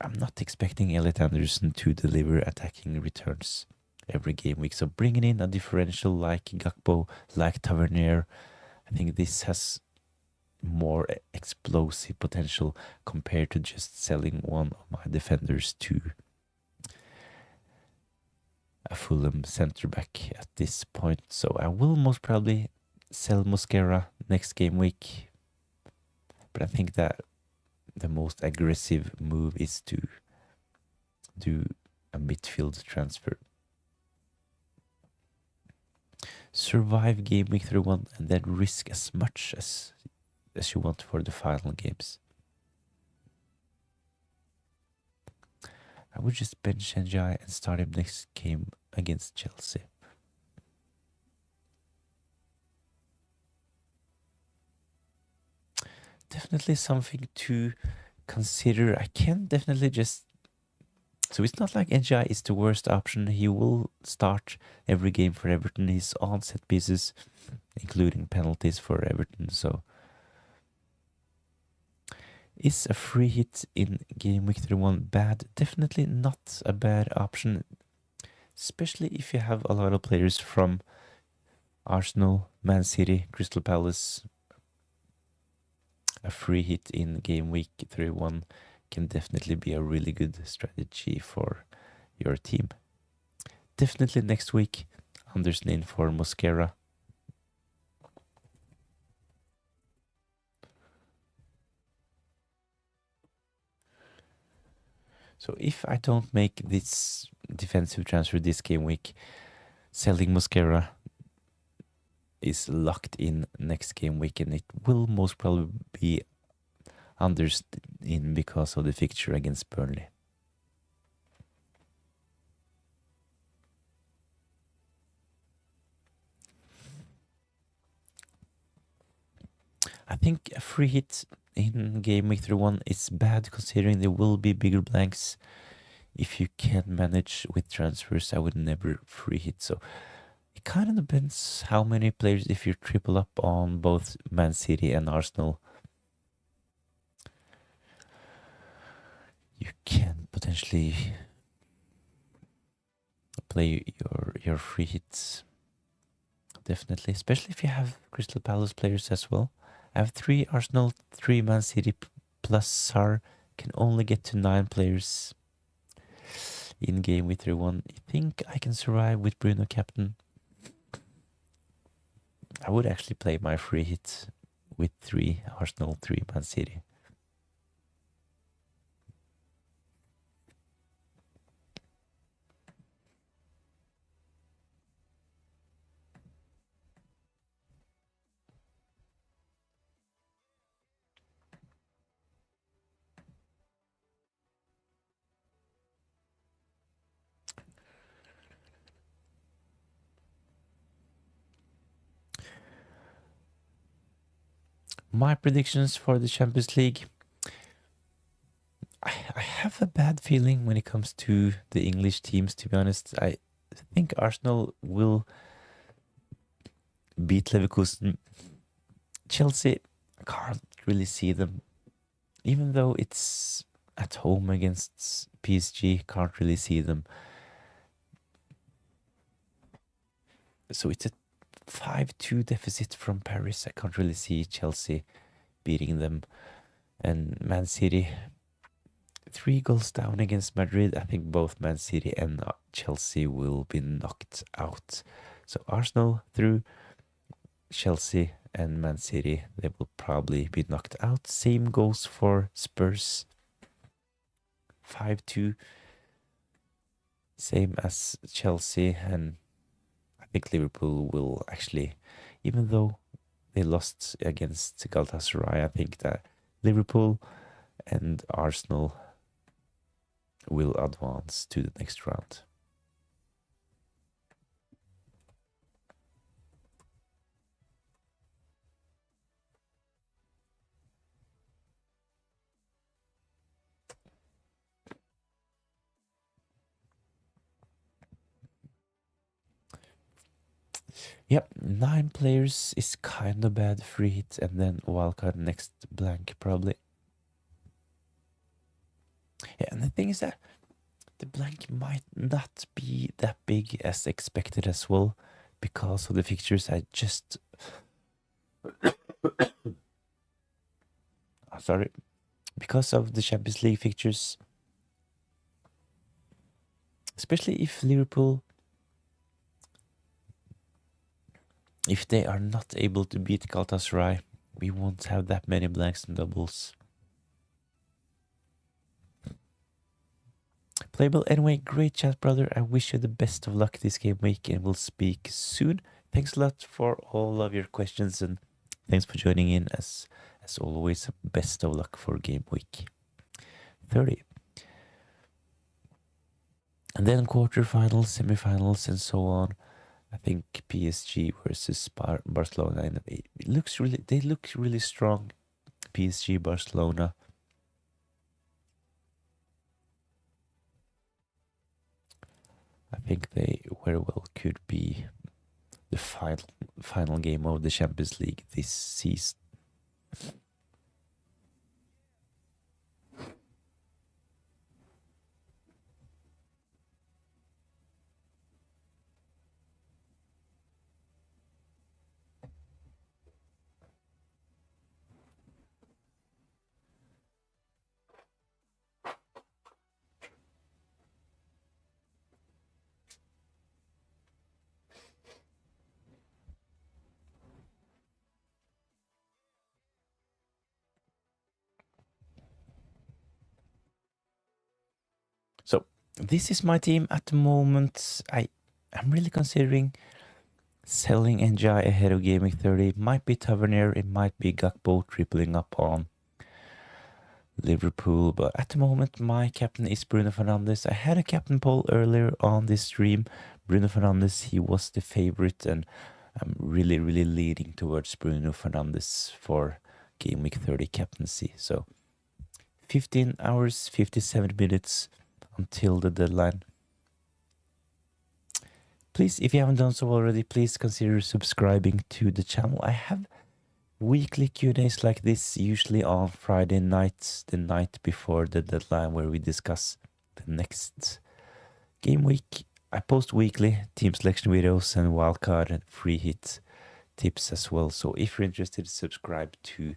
S1: I'm not expecting Elliot Anderson to deliver attacking returns every game week. So bringing in a differential like Gakpo, like Tavernier, I think this has more explosive potential compared to just selling one of my defenders to a Fulham centre back at this point. So I will most probably sell Mosquera next game week, but I think that the most aggressive move is to do a midfield transfer. Survive game week 31 and then risk as much as you want for the final games. I would just bench Njai and start him next game against Chelsea. Definitely something to consider. I can definitely just... So it's not like Njai is the worst option. He will start every game for Everton. He's on set pieces, including penalties for Everton. So is a free hit in game week 31 bad? Definitely not a bad option, especially if you have a lot of players from Arsenal, Man City, Crystal Palace. A free hit in game week 31 can definitely be a really good strategy for your team. Definitely next week, Anderson in for Mosquera. So if I don't make this defensive transfer this game week, selling Mosquera is locked in next game week, and it will most probably be Anderson in because of the fixture against Burnley. I think a free hit in game week 31 is bad considering there will be bigger blanks. If you can't manage with transfers, I would never free hit. So it kind of depends how many players. If you triple up on both Man City and Arsenal, you can potentially play your free hits. Definitely, especially if you have Crystal Palace players as well. I have 3 Arsenal, 3 Man City plus Sar. Can only get to 9 players in game with 31. I think I can survive with Bruno captain. I would actually play my free hit with 3 Arsenal, 3 Man City. My predictions for the Champions League. I have a bad feeling when it comes to the English teams, to be honest. I think Arsenal will beat Leverkusen. Chelsea, I can't really see them. Even though it's at home against PSG, can't really see them. So it's a 5-2 deficit from Paris. I can't really see Chelsea beating them. And Man City, 3 goals down against Madrid. I think both Man City and Chelsea will be knocked out. So Arsenal through, Chelsea and Man City, they will probably be knocked out. Same goes for Spurs. 5-2. Same as Chelsea, and I think Liverpool will actually, even though they lost against Galatasaray, I think that Liverpool and Arsenal will advance to the next round. Yep, 9 players is kind of bad free hit, and then wildcard next blank probably. Yeah, and the thing is that the blank might not be that big as expected as well, because of the fixtures I just... sorry. Because of the Champions League fixtures, especially if Liverpool, if they are not able to beat Galatasaray, we won't have that many blanks and doubles. Playable anyway, great chat, brother. I wish you the best of luck this game week, and we'll speak soon. Thanks a lot for all of your questions, and thanks for joining in. As always, best of luck for game week 30. And then quarterfinals, semifinals, and so on. I think PSG versus Barcelona, and they look really strong. PSG, Barcelona. I think they very well could be the final game of the Champions League this season. So this is my team at the moment. I'm really considering selling NJ ahead of gameweek 30. It might be Tavernier, it might be Gakpo tripling up on Liverpool, but at the moment my captain is Bruno Fernandes. I had a captain poll earlier on this stream. Bruno Fernandes, he was the favorite, and I'm really leaning towards Bruno Fernandes for gameweek 30 captaincy. So 15 hours, 57 minutes until the deadline. Please, if you haven't done so already, please consider subscribing to the channel. I have weekly Q&As like this, usually on Friday nights, the night before the deadline, where we discuss the next game week. I post weekly team selection videos and wildcard and free hit tips as well. So if you're interested, subscribe to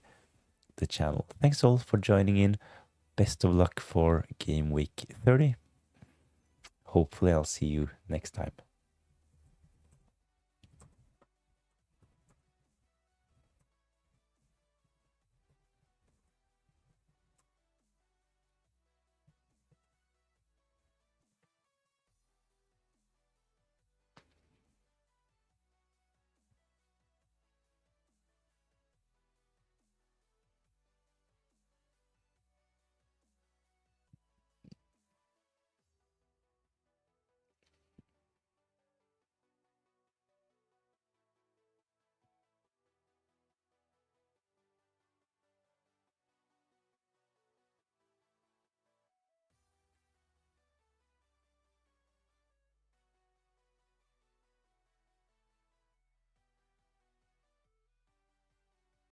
S1: the channel. Thanks all for joining in. Best of luck for game week 30. Hopefully I'll see you next time.